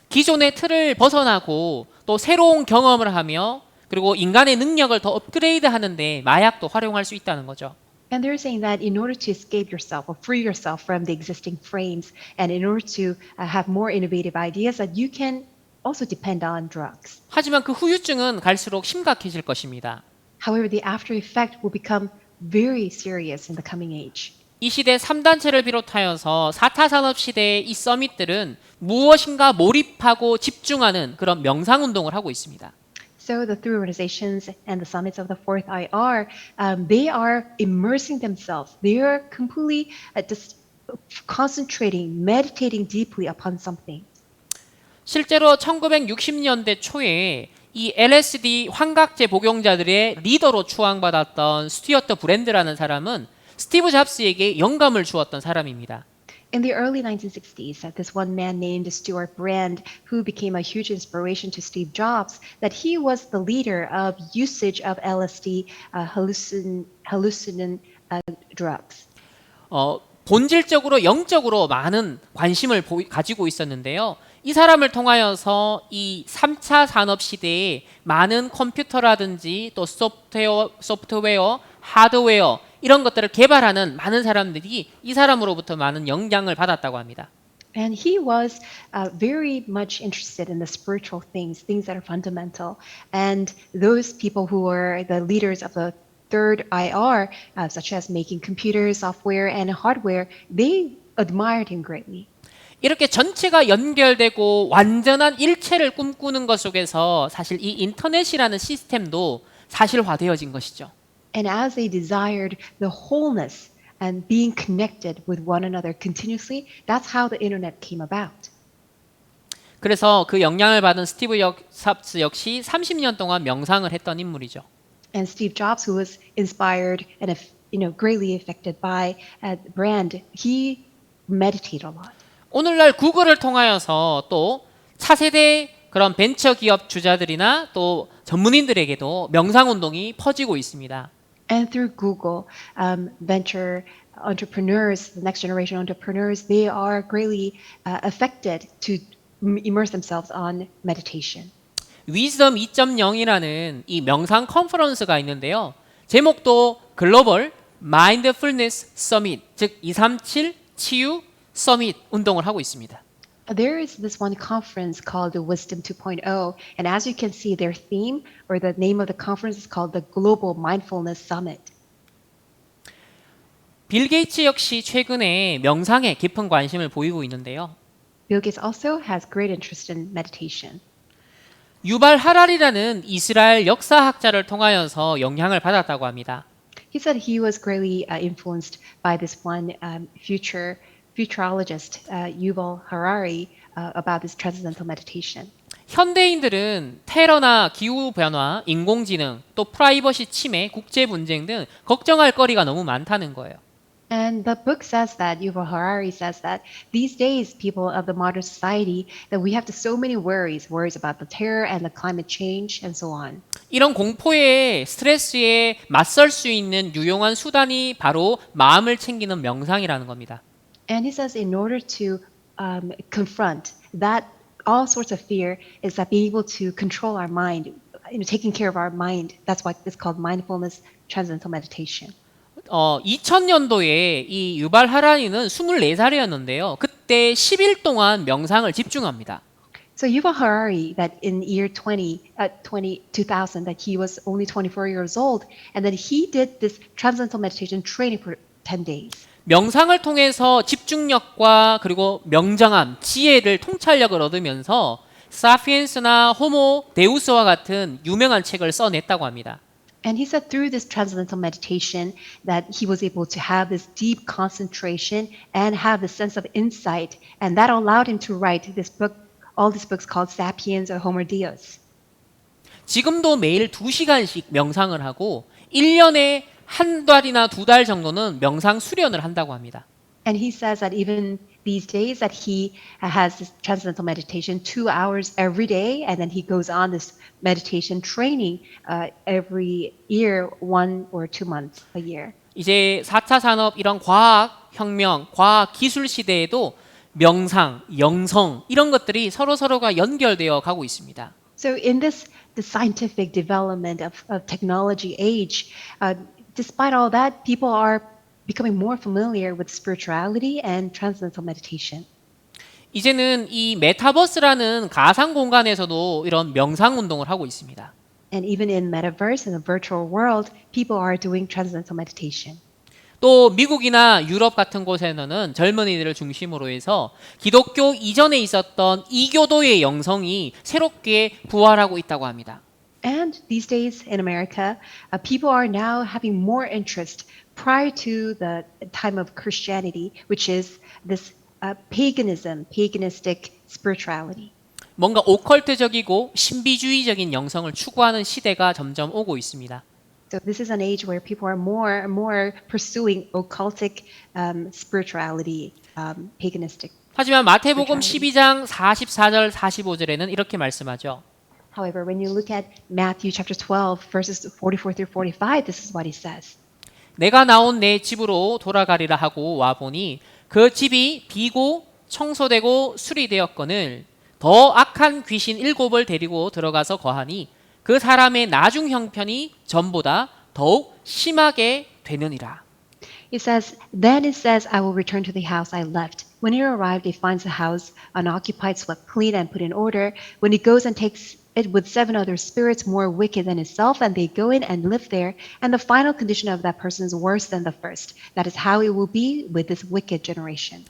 기존의 틀을 벗어나고 또 새로운 경험을 하며 그리고 인간의 능력을 더 업그레이드 하는데 마약도 활용할 수 있다는 거죠. And they're saying that in order to escape yourself or free yourself from the existing frames, and in order to have more innovative ideas, that you can also depend on drugs. 하지만 그 후유증은 갈수록 심각해질 것입니다. However, the after effect will become very serious in the coming age. 이 시대 3단체를 비롯하여서 4차 산업 시대의 이 서밋들은 무엇인가 몰입하고 집중하는 그런 명상운동을 하고 있습니다. So the through organizations and the summits of the fourth IR, they are immersing themselves. They are completely just concentrating, meditating deeply upon something. 실제로 1960년대 초에 이 LSD 환각제 복용자들의 리더로 추앙받았던 스튜어트 브랜드라는 사람은 스티브 잡스에게 영감을 주었던 사람입니다. In the early 1960s, this one man named Stuart Brand, who became a huge inspiration to Steve Jobs, that he was the leader of usage of LSD, hallucinant drugs. 본질적으로 영적으로 많은 관심을 가지고 있었는데요. 이 사람을 통하여서 이 3차 산업 시대에 많은 컴퓨터라든지 또 소프트웨어, 하드웨어 이런 것들을 개발하는 많은 사람들이 이 사람으로부터 많은 영향을 받았다고 합니다. And he was very much interested in the spiritual things that are fundamental. And those people who were the leaders of the third IR, such as making computers, software, and hardware, they admired him greatly. 이렇게 전체가 연결되고 완전한 일체를 꿈꾸는 것 속에서 사실 이 인터넷이라는 시스템도 사실화되어진 것이죠. And as they desired the wholeness and being connected with one another continuously, that's how the internet came about. 그래서 그 영향을 받은 스티브 잡스 역시 30년 동안 명상을 했던 인물이죠. And Steve Jobs, who was inspired and greatly affected by Brand, he meditated a lot. 오늘날 구글을 통하여서 또 차세대 그런 벤처 기업 주자들이나 또 전문인들에게도 명상 운동이 퍼지고 있습니다. And through Google, venture entrepreneurs, the next generation entrepreneurs, they are greatly affected to immerse themselves on meditation. 위즈덤 2.0이라는 이 명상 컨퍼런스가 있는데요. 제목도 글로벌 마인드풀니스 서밋, 즉 237 치유 서밋 운동을 하고 있습니다. There is this one conference called the Wisdom 2.0, and as you can see, their theme or the name of the conference is called the Global Mindfulness Summit. 빌 게이츠 역시 최근에 명상에 깊은 관심을 보이고 있는데요. Bill Gates also has great interest in meditation. 유발 하랄이라는 이스라엘 역사학자를 통하여서 영향을 받았다고 합니다. He said he was greatly influenced by this one futurologist, Yuval Harari, about this transcendental meditation. 현대인들은 테러나 기후 변화, 인공지능, 또 프라이버시 침해, 국제 분쟁 등 걱정할 거리가 너무 많다는 거예요. And the book says that, Yuval Harari says that these days, people of the modern society, that we have so many worries about the terror and the climate change and so on. 이런 공포에 스트레스에 맞설 수 있는 유용한 수단이 바로 마음을 챙기는 명상이라는 겁니다. And he says in order to confront that all sorts of fear is that being able to control our mind, taking care of our mind. That's why it's called mindfulness transcendental meditation. 2000년도에 이 유발 하라리는 24살이었는데요. 그때 10일 동안 명상을 집중합니다. So Yuval Harari, that in year 2000, that he was only 24 years old, and that he did this transcendental meditation training for 10 days. 명상을 통해서 집중력과 그리고 명정함, 지혜를 통찰력을 얻으면서 사피엔스나 호모 데우스와 같은 유명한 책을 써냈다고 합니다. And he said through this transcendental meditation that he was able to have this deep concentration and have this sense of insight, and that allowed him to write this book, all these books called Sapiens or Homo Deus. 지금도 매일 2시간씩 명상을 하고 1년에 한 달이나 2달 정도는 명상 수련을 한다고 합니다. And he says that even these days that he has this transcendental meditation 2 hours every day, and then he goes on this meditation training every year, 1 or 2 months a year. 이제 4차 산업 이런 과학 혁명, 과학 기술 시대에도 명상, 영성 이런 것들이 서로가 연결되어 가고 있습니다. So in the scientific development of technology age, despite all that, people are becoming more familiar with spirituality and transcendental meditation. 이제는 이 메타버스라는 가상 공간에서도 이런 명상 운동을 하고 있습니다. And even in metaverse, in the virtual world, people are doing transcendental meditation. 또 미국이나 유럽 같은 곳에는 젊은이들을 중심으로 해서 기독교 이전에 있었던 이교도의 영성이 새롭게 부활하고 있다고 합니다. And these days in America, people are now having more interest prior to the time of Christianity, which is this paganistic spirituality. 뭔가 오컬트적이고 신비주의적인 영성을 추구하는 시대가 점점 오고 있습니다. So this is an age where people are more and more pursuing occultic spirituality, paganistic. 하지만 마태복음 12장 44절 45절에는 이렇게 말씀하죠. However, when you look at Matthew chapter 12, verses 44 through 45, this is what he says. 내가 나온 내 집으로 돌아가리라 하고 와보니 그 집이 비고 청소되고 수리되었거늘 더 악한 귀신 7을 데리고 들어가서 거하니 그 사람의 나중 형편이 전보다 더욱 심하게 되느니라. It says, Then it says, I will return to the house I left. When he arrived, he finds the house unoccupied, swept clean, and put in order. When he goes and takes it with 7 other spirits more wicked than himself, and they go in and live there, and the final condition of that person is worse than the first. That is how it will be with this wicked generation.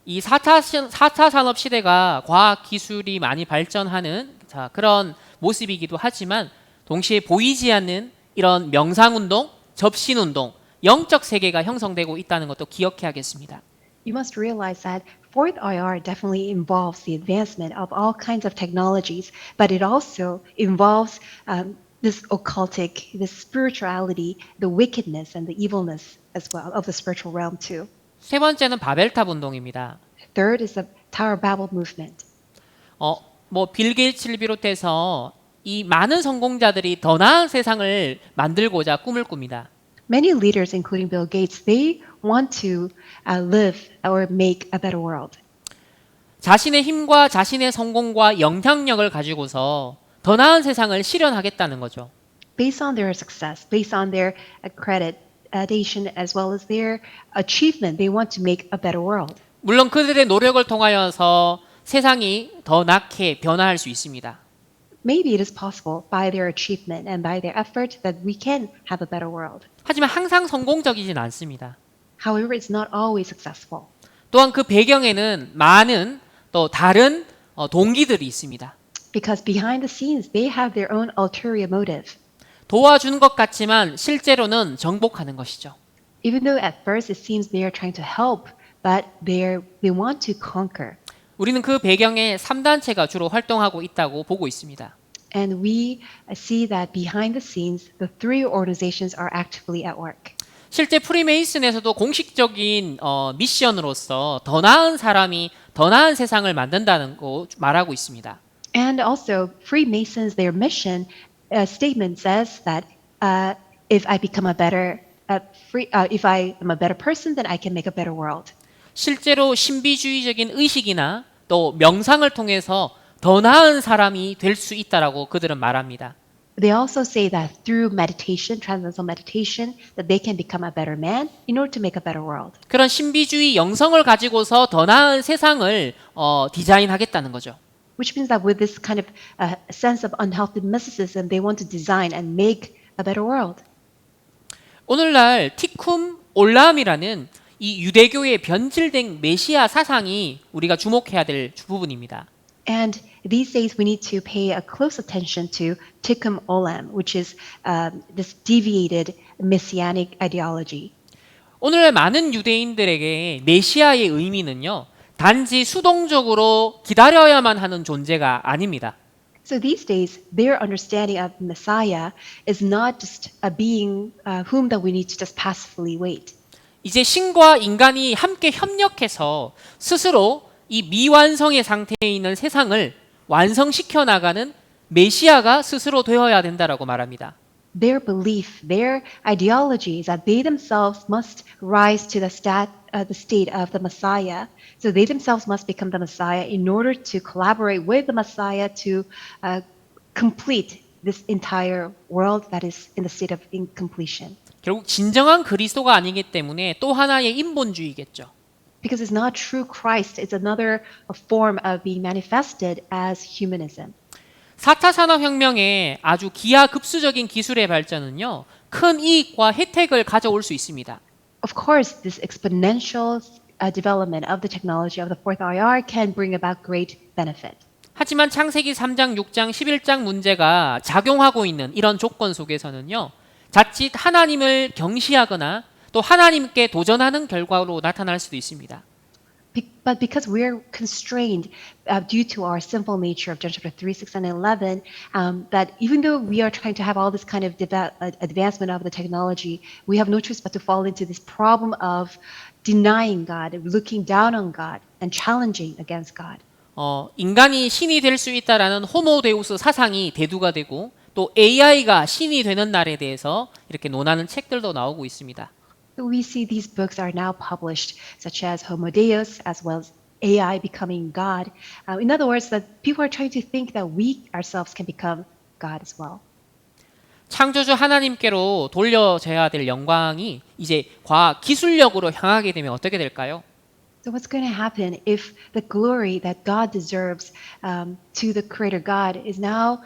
이 4차 산업 시대가 과학 기술이 많이 발전하는 그런 모습이기도 하지만 동시에 보이지 않는 이런 명상운동, 접신운동, 영적 세계가 형성되고 있다는 것도 기억해야겠습니다. You must realize that fourth IR definitely involves the advancement of all kinds of technologies, but it also involves this occultic, this spirituality, the wickedness and the evilness as well of the spiritual realm too. 세 번째는 바벨탑 운동입니다. Third is the Tower of Babel movement. 빌 게이츠를 비롯해서 이 많은 성공자들이 더 나은 세상을 만들고자 꿈을 꿉니다. Many leaders, including Bill Gates, they want to live or make a better world. 자신의 힘과 자신의 성공과 영향력을 가지고서 더 나은 세상을 실현하겠다는 거죠. Based on their success, based on their accreditation, as well as their achievement, they want to make a better world. 물론 그들의 노력을 통하여서 세상이 더 낫게 변화할 수 있습니다. Maybe it is possible by their achievement and by their effort that we can have a better world. 하지만 항상 성공적이진 않습니다. However, it's not always successful. 또한 그 배경에는 많은 또 다른 동기들이 있습니다. Because behind the scenes, they have their own ulterior motive. 도와주는 것 같지만 실제로는 정복하는 것이죠. Even though at first it seems they are trying to help, but they want to conquer. 우리는 그 배경에 3단체가 주로 활동하고 있다고 보고 있습니다. And we see that behind the scenes, the 3 organizations are actively at work. 실제 프리메이슨에서도 공식적인 미션으로서 더 나은 사람이 더 나은 세상을 만든다는 거 말하고 있습니다. And also, Freemasons, their mission statement says that if I become a better, if I am a better person, then I can make a better world. 실제로 신비주의적인 의식이나 또 명상을 통해서 더 나은 사람이 될 수 있다라고 그들은 말합니다. They also say that through meditation, transcendental meditation, that they can become a better man in order to make a better world. 그런 신비주의 영성을 가지고서 더 나은 세상을 디자인하겠다는 거죠. Which means that with this kind of sense of unhealthy mysticism, they want to design and make a better world. 오늘날 티쿰 올람이라는 이 유대교의 변질된 메시아 사상이 우리가 주목해야 될 부분입니다. And these days we need to pay a close attention to Tikkun Olam, which is this deviated messianic ideology. 오늘날 많은 유대인들에게 메시아의 의미는요, 단지 수동적으로 기다려야만 하는 존재가 아닙니다. So these days, their understanding of Messiah is not just a being whom that we need to just passively wait. 이제 신과 인간이 함께 협력해서 스스로 이 미완성의 상태에 있는 세상을 완성시켜 나가는 메시아가 스스로 되어야 된다라고 말합니다. Their belief, their ideology is that they themselves must rise to the state of the Messiah. So they themselves must become the Messiah in order to collaborate with the Messiah to complete this entire world that is in the state of incompletion. 결국 진정한 그리스도가 아니기 때문에 또 하나의 인본주의겠죠. Because it's not true Christ, it's another form of being manifested as humanism. 4차 산업혁명의 아주 기하급수적인 기술의 발전은요, 큰 이익과 혜택을 가져올 수 있습니다. Of course, this exponential development of the technology of the fourth IR can bring about great benefit. 하지만 창세기 3장, 6장, 11장 문제가 작용하고 있는 이런 조건 속에서는요. 자칫 하나님을 경시하거나 또 하나님께 도전하는 결과로 나타날 수도 있습니다. But because we're constrained due to our sinful nature of John chapter 3, 6, and 11, that even though we are trying to have all this kind of advancement of the technology, we have no choice but to fall into this problem of denying God, looking down on God, and challenging against God. 인간이 신이 될 수 있다라는 호모데우스 사상이 대두가 되고 또 AI가 신이 되는 날에 대해서 이렇게 논하는 책들도 나오고 있습니다. So we see these books are now published, such as Homo Deus, as well as AI becoming God. In other words, that people are trying to think that we ourselves can become God as well. 창조주 하나님께로 돌려져야 될 영광이 이제 과학 기술력으로 향하게 되면 어떻게 될까요? So what's going to happen if the glory that God deserves to the Creator God is now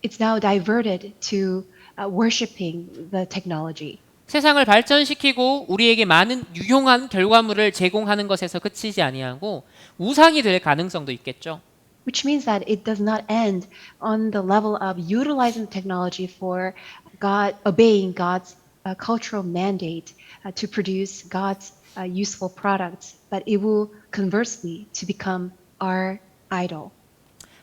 it's now diverted to worshiping the technology? 세상을 발전시키고 우리에게 많은 유용한 결과물을 제공하는 것에서 그치지 아니하고 우상이 될 가능성도 있겠죠. Which means that it does not end on the level of utilizing technology for God, obeying God's cultural mandate to produce God's useful products, but it will conversely to become our idol.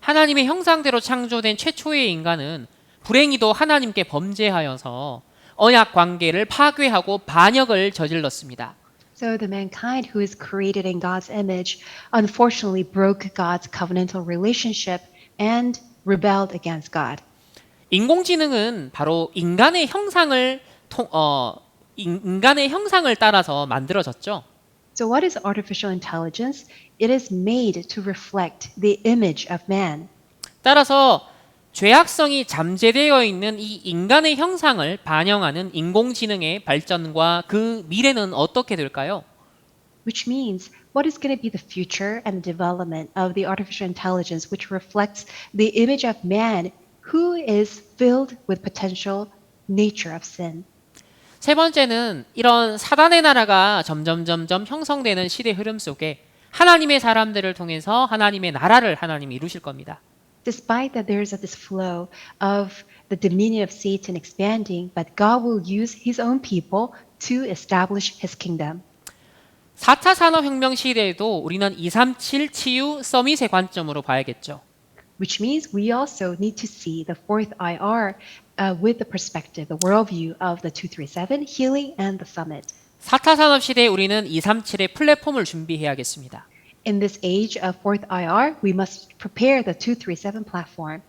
하나님의 형상대로 창조된 최초의 인간은 불행히도 하나님께 범죄하여서 언약 관계를 파괴하고 반역을 저질렀습니다. So the mankind who is created in God's image unfortunately broke God's covenantal relationship and rebelled against God. 인공지능은 바로 인간의 형상을 따라서 만들어졌죠. So what is artificial intelligence? It is made to reflect the image of man. 따라서 죄악성이 잠재되어 있는 이 인간의 형상을 반영하는 인공지능의 발전과 그 미래는 어떻게 될까요? Which means what is going to be the future and the development of the artificial intelligence which reflects the image of man who is filled with potential nature of sin. 세 번째는 이런 사단의 나라가 점점 형성되는 시대 흐름 속에 하나님의 사람들을 통해서 하나님의 나라를 하나님이 이루실 겁니다. Despite that there is this flow of the dominion of Satan expanding, but God will use his own people to establish his kingdom. 4차 산업혁명 시대에도 우리는 237 치유 서밋의 관점으로 봐야겠죠. Which means we also need to see the fourth IR with the perspective, the worldview of the 237, healing and the summit. 4차 산업 시대에 우리는 237의 플랫폼을 준비해야겠습니다. In this age of fourth IR, we must prepare the 237 platform.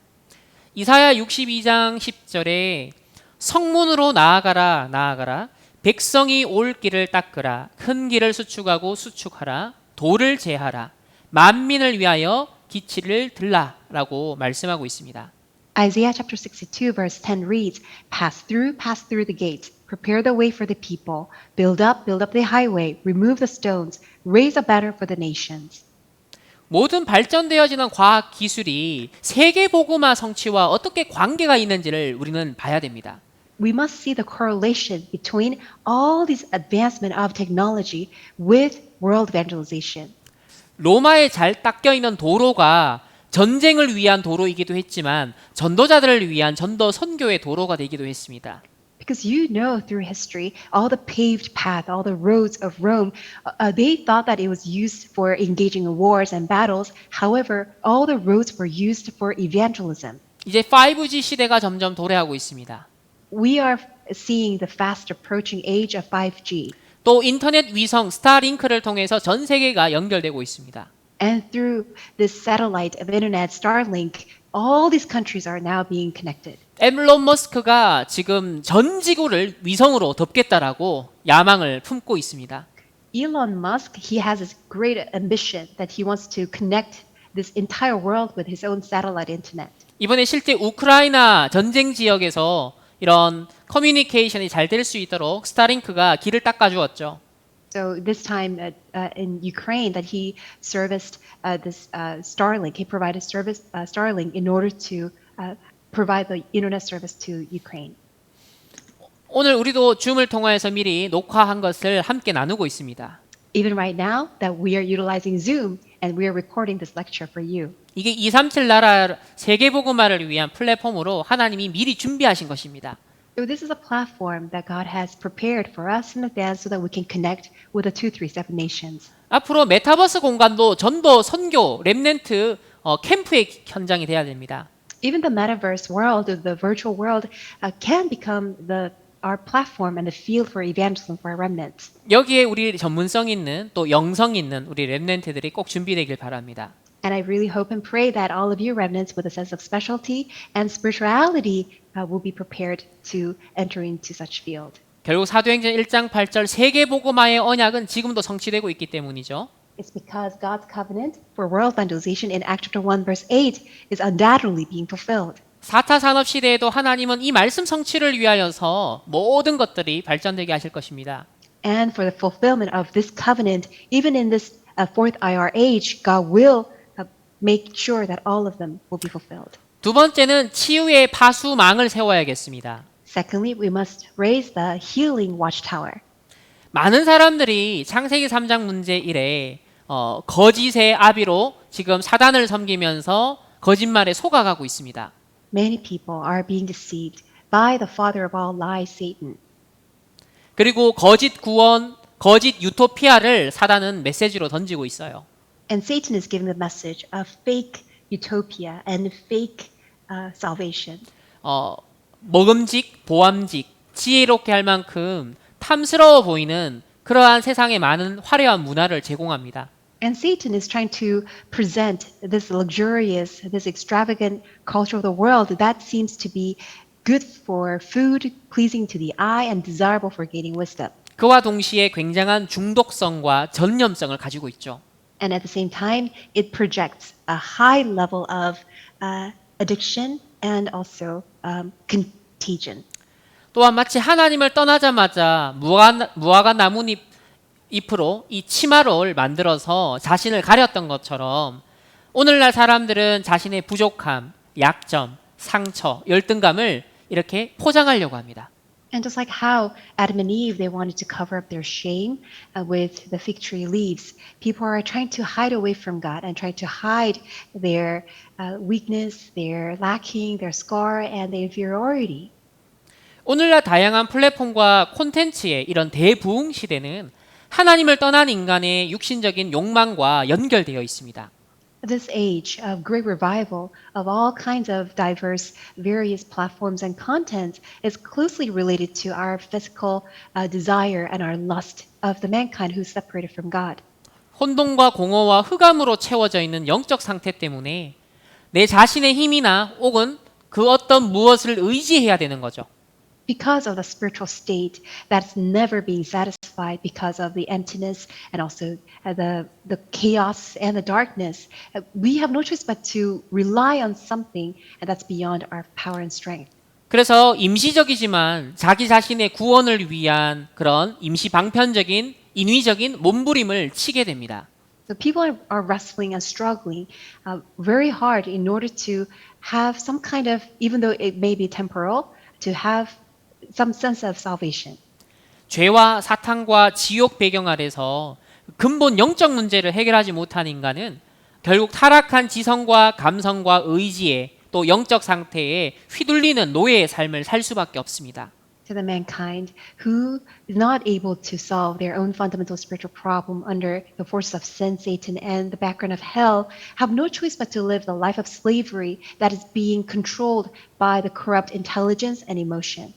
이사야 62장 10절에 성문으로 나아가라 백성이 올 길을 닦으라 큰 길을 수축하고 수축하라 돌을 제하라 만민을 위하여 기치를 들라라고 말씀하고 있습니다. Isaiah chapter 62 verse 10 reads, pass through the gates, prepare the way for the people, build up the highway, remove the stones, raise a banner for the nations. 모든 발전되어지는 과학 기술이 세계 복음화 성취와 어떻게 관계가 있는지를 우리는 봐야 됩니다. We must see the correlation between all this advancement of technology with world evangelization. 로마에 잘 닦여 있는 도로가 전쟁을 위한 도로이기도 했지만 전도자들을 위한 전도 선교의 도로가 되기도 했습니다. Because you know through history, all the paved path, all the roads of Rome, they thought that it was used for engaging in wars and battles. However, all the roads were used for evangelism. 이제 5G 시대가 점점 도래하고 있습니다. We are seeing the fast approaching age of 5G. 또 인터넷 위성 스타링크를 통해서 전 세계가 연결되고 있습니다. And through this satellite of internet, Starlink, all these countries are now being connected. 앨런 머스크가 지금 전 지구를 위성으로 덮겠다라고 야망을 품고 있습니다. Elon Musk, he has this great ambition that he wants to connect this entire world with his own satellite internet. 이번에 실제 우크라이나 전쟁 지역에서 이런 커뮤니케이션이 잘 될 수 있도록 스타링크가 길을 닦아주었죠. So this time in Ukraine, that he serviced this Starlink. He provided service Starlink in order to provide the internet service to Ukraine. 오늘 우리도 줌을 통해서 미리 녹화한 것을 함께 나누고 있습니다. Even right now, that we are utilizing Zoom and we are recording this lecture for you. 이게 237 나라 세계복음화를 위한 플랫폼으로 하나님이 미리 준비하신 것입니다. So this is a platform that God has prepared for us in advance so that we can connect with the 237 nations. 앞으로 메타버스 공간도 전도, 선교, 렘넌트 캠프의 현장이 돼야 됩니다. Even the metaverse world, the virtual world, can become our platform and the field for evangelism for our remnants. 여기에 우리 전문성 있는 또 영성 있는 우리 렘넌트들이 꼭 준비되길 바랍니다. And I really hope and pray that all of you remnants with a sense of specialty and spirituality will be prepared to enter into such field. 결국 사도행전 1장 8절 세계복음화의 언약은 지금도 성취되고 있기 때문이죠. It's because God's covenant for world evangelization in Acts chapter 1 verse 8 is undoubtedly being fulfilled. 4차 산업 시대에도 하나님은 이 말씀 성취를 위하여서 모든 것들이 발전되게 하실 것입니다. And for the fulfillment of this covenant, even in this fourth IR age, God will make sure that all of them will be fulfilled. 두 번째는 치유의 파수망을 세워야겠습니다. Secondly, we must raise the healing watchtower. 많은 사람들이 창세기 3장 문제 1에 거짓의 아비로 지금 사단을 섬기면서 거짓말에 속아가고 있습니다. Many people are being deceived by the father of all lies, Satan. 그리고 거짓 구원, 거짓 유토피아를 사단은 메시지로 던지고 있어요. And Satan is giving the message of fake utopia and fake salvation. 먹음직, 보암직, 지혜롭게 할 만큼 탐스러워 보이는 그러한 세상의 많은 화려한 문화를 제공합니다. And Satan is trying to present this luxurious, this extravagant culture of the world that seems to be good for food, pleasing to the eye, and desirable for gaining wisdom. 그와 동시에 굉장한 중독성과 전염성을 가지고 있죠. And at the same time, it projects a high level of addiction and also contagion. 또한 마치 하나님을 떠나자마자 무화과 나뭇잎으로 이 치마를 만들어서 자신을 가렸던 것처럼 오늘날 사람들은 자신의 부족함, 약점, 상처, 열등감을 이렇게 포장하려고 합니다. And just like how Adam and Eve, they wanted to cover up their shame with the fig tree leaves, people are trying to hide away from God and trying to hide their weakness, their lacking, their scar, and their inferiority. 오늘날 다양한 플랫폼과 콘텐츠의 이런 대부흥 시대는 하나님을 떠난 인간의 육신적인 욕망과 연결되어 있습니다. This age of great revival of all kinds of diverse, various platforms and contents is closely related to our physical desire and our lust of the mankind who's separated from God. 혼돈과 공허와 흑암으로 채워져 있는 영적 상태 때문에 내 자신의 힘이나 혹은 그 어떤 무엇을 의지해야 되는 거죠. Because of the spiritual state that's never being satisfied because of the emptiness and also the chaos and the darkness, we have no choice but to rely on something that's beyond our power and strength. 그래서 임시적이지만 자기 자신의 구원을 위한 그런 임시 방편적인 인위적인 몸부림을 치게 됩니다. So people are wrestling and struggling very hard in order to have some kind of, even though it may be temporal, to have some sense of salvation. 죄와 사탄과 지옥 배경 아래서 근본 영적 문제를 해결하지 못한 인간은 결국 타락한 지성과 감성과 의지에 또 영적 상태에 휘둘리는 노예의 삶을 살 수밖에 없습니다. To the mankind who is not able to solve their own fundamental spiritual problem under the forces of sin, Satan, and the background of hell, have no choice but to live the life of slavery that is being controlled by the corrupt intelligence and emotion.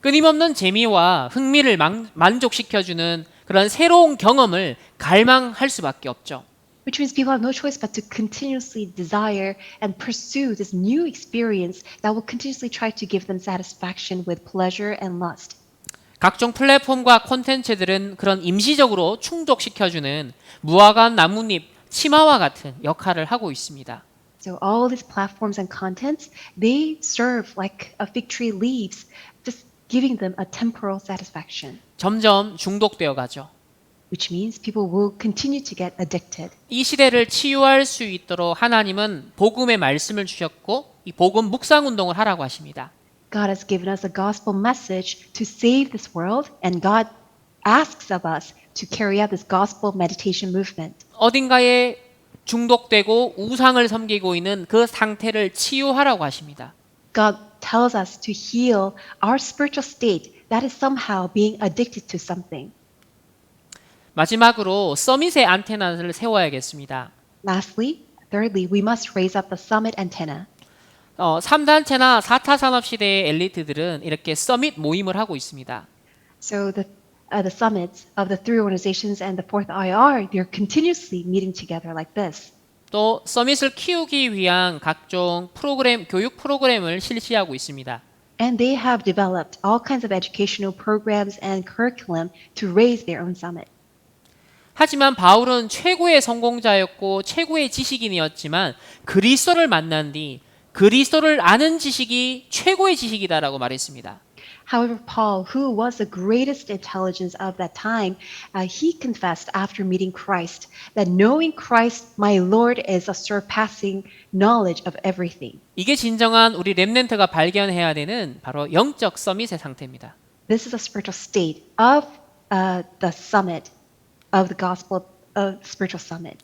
끊임없는 재미와 흥미를 만족시켜주는 그런 새로운 경험을 갈망할 수밖에 없죠. Which means people have no choice but to continuously desire and pursue this new experience that will continuously try to give them satisfaction with pleasure and lust. 각종 플랫폼과 콘텐츠들은 그런 임시적으로 충족시켜주는 무화과 나뭇잎 치마와 같은 역할을 하고 있습니다. So all these platforms and contents, they serve like a fig tree leaves, just giving them a temporal satisfaction. 점점 중독되어 가죠. Which means people will continue to get addicted. 이 시대를 치유할 수 있도록 하나님은 복음의 말씀을 주셨고 이 복음 묵상 운동을 하라고 하십니다. God has given us a gospel message to save this world, and God asks of us to carry out this gospel meditation movement. 어딘가에 중독되고 우상을 섬기고 있는 그 상태를 치유하라고 하십니다. God tells us to heal our spiritual state that is somehow being addicted to something. 마지막으로 서밋의 안테나를 세워야겠습니다. Lastly, thirdly, we must raise up the summit antenna. 3단체나 4차 산업시대의 엘리트들은 이렇게 서밋 모임을 하고 있습니다. So the summits of the three organizations and the fourth IR, they're continuously meeting together like this. 또 서밋을 키우기 위한 각종 교육 프로그램을 실시하고 있습니다. And they have developed all kinds of educational programs and curriculum to raise their own summit. 하지만 바울은 최고의 성공자였고 최고의 지식인이었지만 그리스도를 만난 뒤 그리스도를 아는 지식이 최고의 지식이다라고 말했습니다. However, Paul, who was the greatest intelligence of that time, he confessed after meeting Christ that knowing Christ, my Lord, is a surpassing knowledge of everything. 이게 진정한 우리 렘넌트가 발견해야 되는 바로 영적 서밋의 상태입니다. This is a spiritual state of the summit of the gospel of spiritual summit.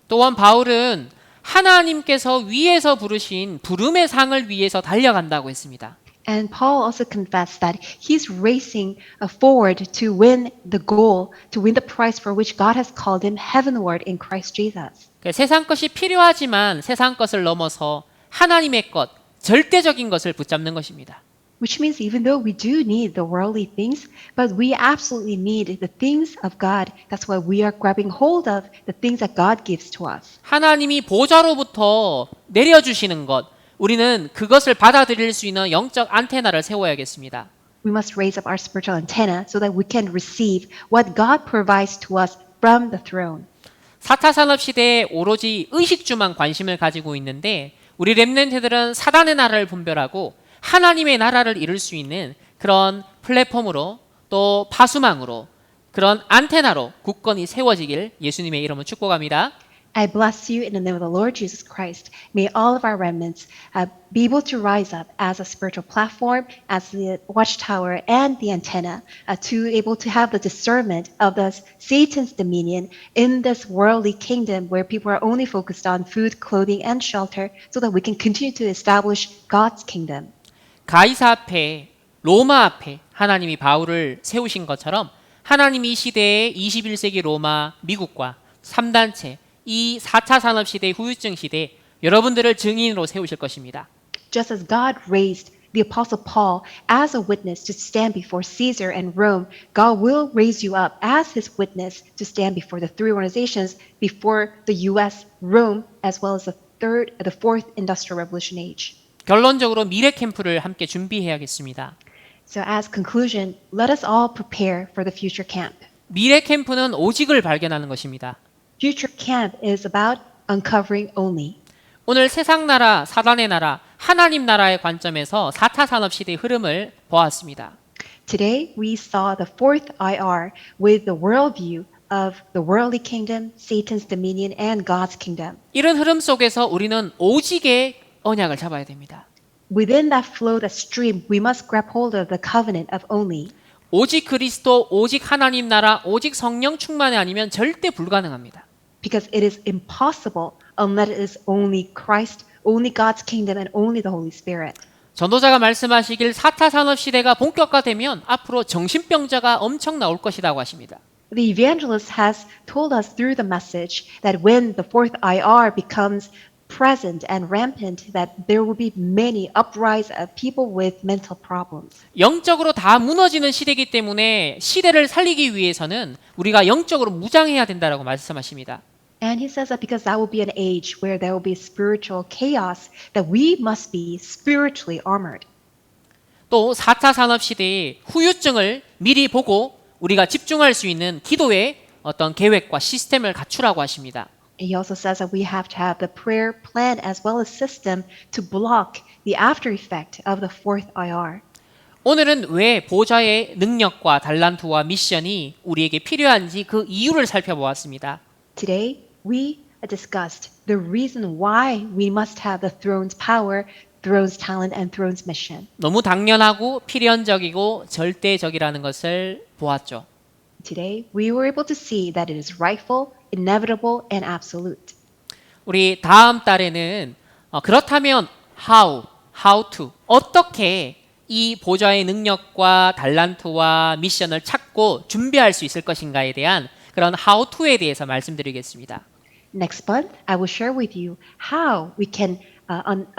또한 바울은 하나님께서 위에서 부르신 부름의 상을 위해서 달려간다고 했습니다. And Paul also confessed that he's racing forward to win the goal, to win the prize for which God has called him heavenward in Christ Jesus. 세상 것이 필요하지만 세상 것을 넘어서 하나님의 것, 절대적인 것을 붙잡는 것입니다. Which means even though we do need the worldly things, but we absolutely need the things of God. That's why we are grabbing hold of the things that God gives to us. 하나님이 보좌로부터 내려주시는 것, 우리는 그것을 받아들일 수 있는 영적 안테나를 세워야겠습니다. We must raise up our spiritual antenna so that we can receive what God provides to us from the throne. 4차 산업 시대에 오로지 의식주만 관심을 가지고 있는데 우리 렘넌트들은 사단의 나라를 분별하고 하나님의 나라를 이룰 수 있는 그런 플랫폼으로 또 파수망으로 그런 안테나로 굳건히 세워지길 예수님의 이름으로 축복합니다. I bless you in the name of the Lord Jesus Christ. May all of our remnants be able to rise up as a spiritual platform, as the watchtower and the antenna, to able to have the discernment of the Satan's dominion in this worldly kingdom where people are only focused on food, clothing, and shelter, so that we can continue to establish God's kingdom. 가이사 앞에 로마 앞에 하나님이 바울을 세우신 것처럼 하나님이 이 시대의 21세기 로마 미국과 3단체 이 4차 산업 시대의 후유증 시대에 여러분들을 증인으로 세우실 것입니다. Just as God raised the Apostle Paul as a witness to stand before Caesar and Rome, God will raise you up as his witness to stand before the three organizations, before the U.S., Rome, as well as the fourth industrial revolution age. 결론적으로 미래 캠프를 함께 준비해야겠습니다. So as conclusion, let us all prepare for the future camp. 미래 캠프는 오직을 발견하는 것입니다. Future camp is about uncovering only. 오늘 세상 나라, 사단의 나라, 하나님 나라의 관점에서 4차 산업 시대의 흐름을 보았습니다. Today we saw the fourth IR with the worldview of the worldly kingdom, Satan's dominion, and God's kingdom. 이런 흐름 속에서 우리는 오직의 언약을 잡아야 됩니다. Within that flow, that stream, we must grab hold of the covenant of only. 오직 그리스도, 오직 하나님 나라, 오직 성령 충만이 아니면 절대 불가능합니다. Because it is impossible unless it is only Christ, only God's kingdom, and only the Holy Spirit. 전도자가 말씀하시길 4차 산업 시대가 본격화되면 앞으로 정신병자가 엄청 나올 것이라고 하십니다. The evangelist has told us through the message that when the fourth IR becomes present and rampant, that there will be many uprise of people with mental problems. 영적으로 다 무너지는 시대이기 때문에 시대를 살리기 위해서는 우리가 영적으로 무장해야 된다라고 말씀하십니다. And he says that because that will be an age where there will be spiritual chaos, that we must be spiritually armored. 또 4차 산업 시대의 후유증을 미리 보고 우리가 집중할 수 있는 기도의 어떤 계획과 시스템을 갖추라고 하십니다. He also says that we have to have the prayer plan as well as system to block the after effect of the fourth IR. 오늘은 왜 보좌의 능력과 달란트와 미션이 우리에게 필요한지 그 이유를 살펴보았습니다. Today, we discussed the reason why we must have the throne's power, throne's talent, and throne's mission. 너무 당연하고 필연적이고 절대적이라는 것을 보았죠. Today, we were able to see that it is rightful, inevitable, and absolute. 우리 다음 달에는 그렇다면 how to 어떻게 이 보좌의 능력과 달란트와 미션을 찾고 준비할 수 있을 것인가에 대한 그런 how to에 대해서 말씀드리겠습니다. Next month, I will share with you how we can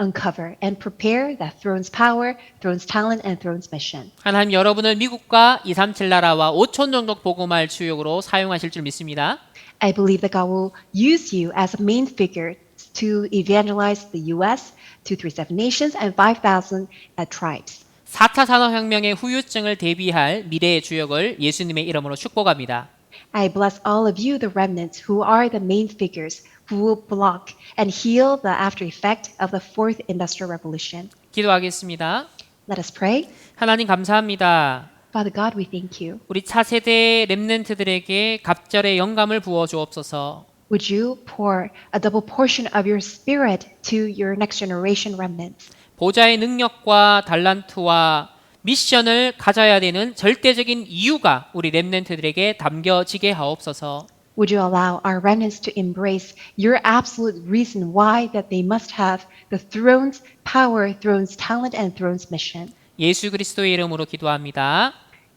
uncover and prepare that throne's power, throne's talent, and throne's mission. 하나님 여러분을 미국과 237 나라와 5천 종족 복음할 주역으로 사용하실 줄 믿습니다. I believe that God will use you as a main figure to evangelize the U.S., 237 nations, and 5,000 tribes. 4차 산업혁명의 후유증을 대비할 미래의 주역을 예수님의 이름으로 축복합니다. I bless all of you, the remnants, who are the main figures who will block and heal the after effect of the fourth industrial revolution. 기도하겠습니다. Let us pray. 하나님 감사합니다. Father God, we thank you. 우리 차세대 렘넌트들에게 갑절의 영감을 부어 주옵소서. Would you pour a double portion of your spirit to your next generation remnants? 보좌의 능력과 달란트와 미션을 가져야 되는 절대적인 이유가 우리 렘넌트들에게 담겨지게 하옵소서. Would you allow our remnants to embrace your absolute reason why that they must have the throne's power, throne's talent, and throne's mission? 예수 그리스도의 이름으로 기도합니다.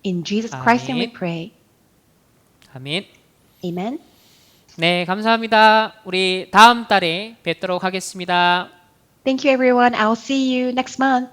In Jesus Christ's name we 아멘. pray. 아멘. Amen. 네, 감사합니다. 우리 다음 달에 뵙도록 하겠습니다. Thank you, everyone. I'll see you next month.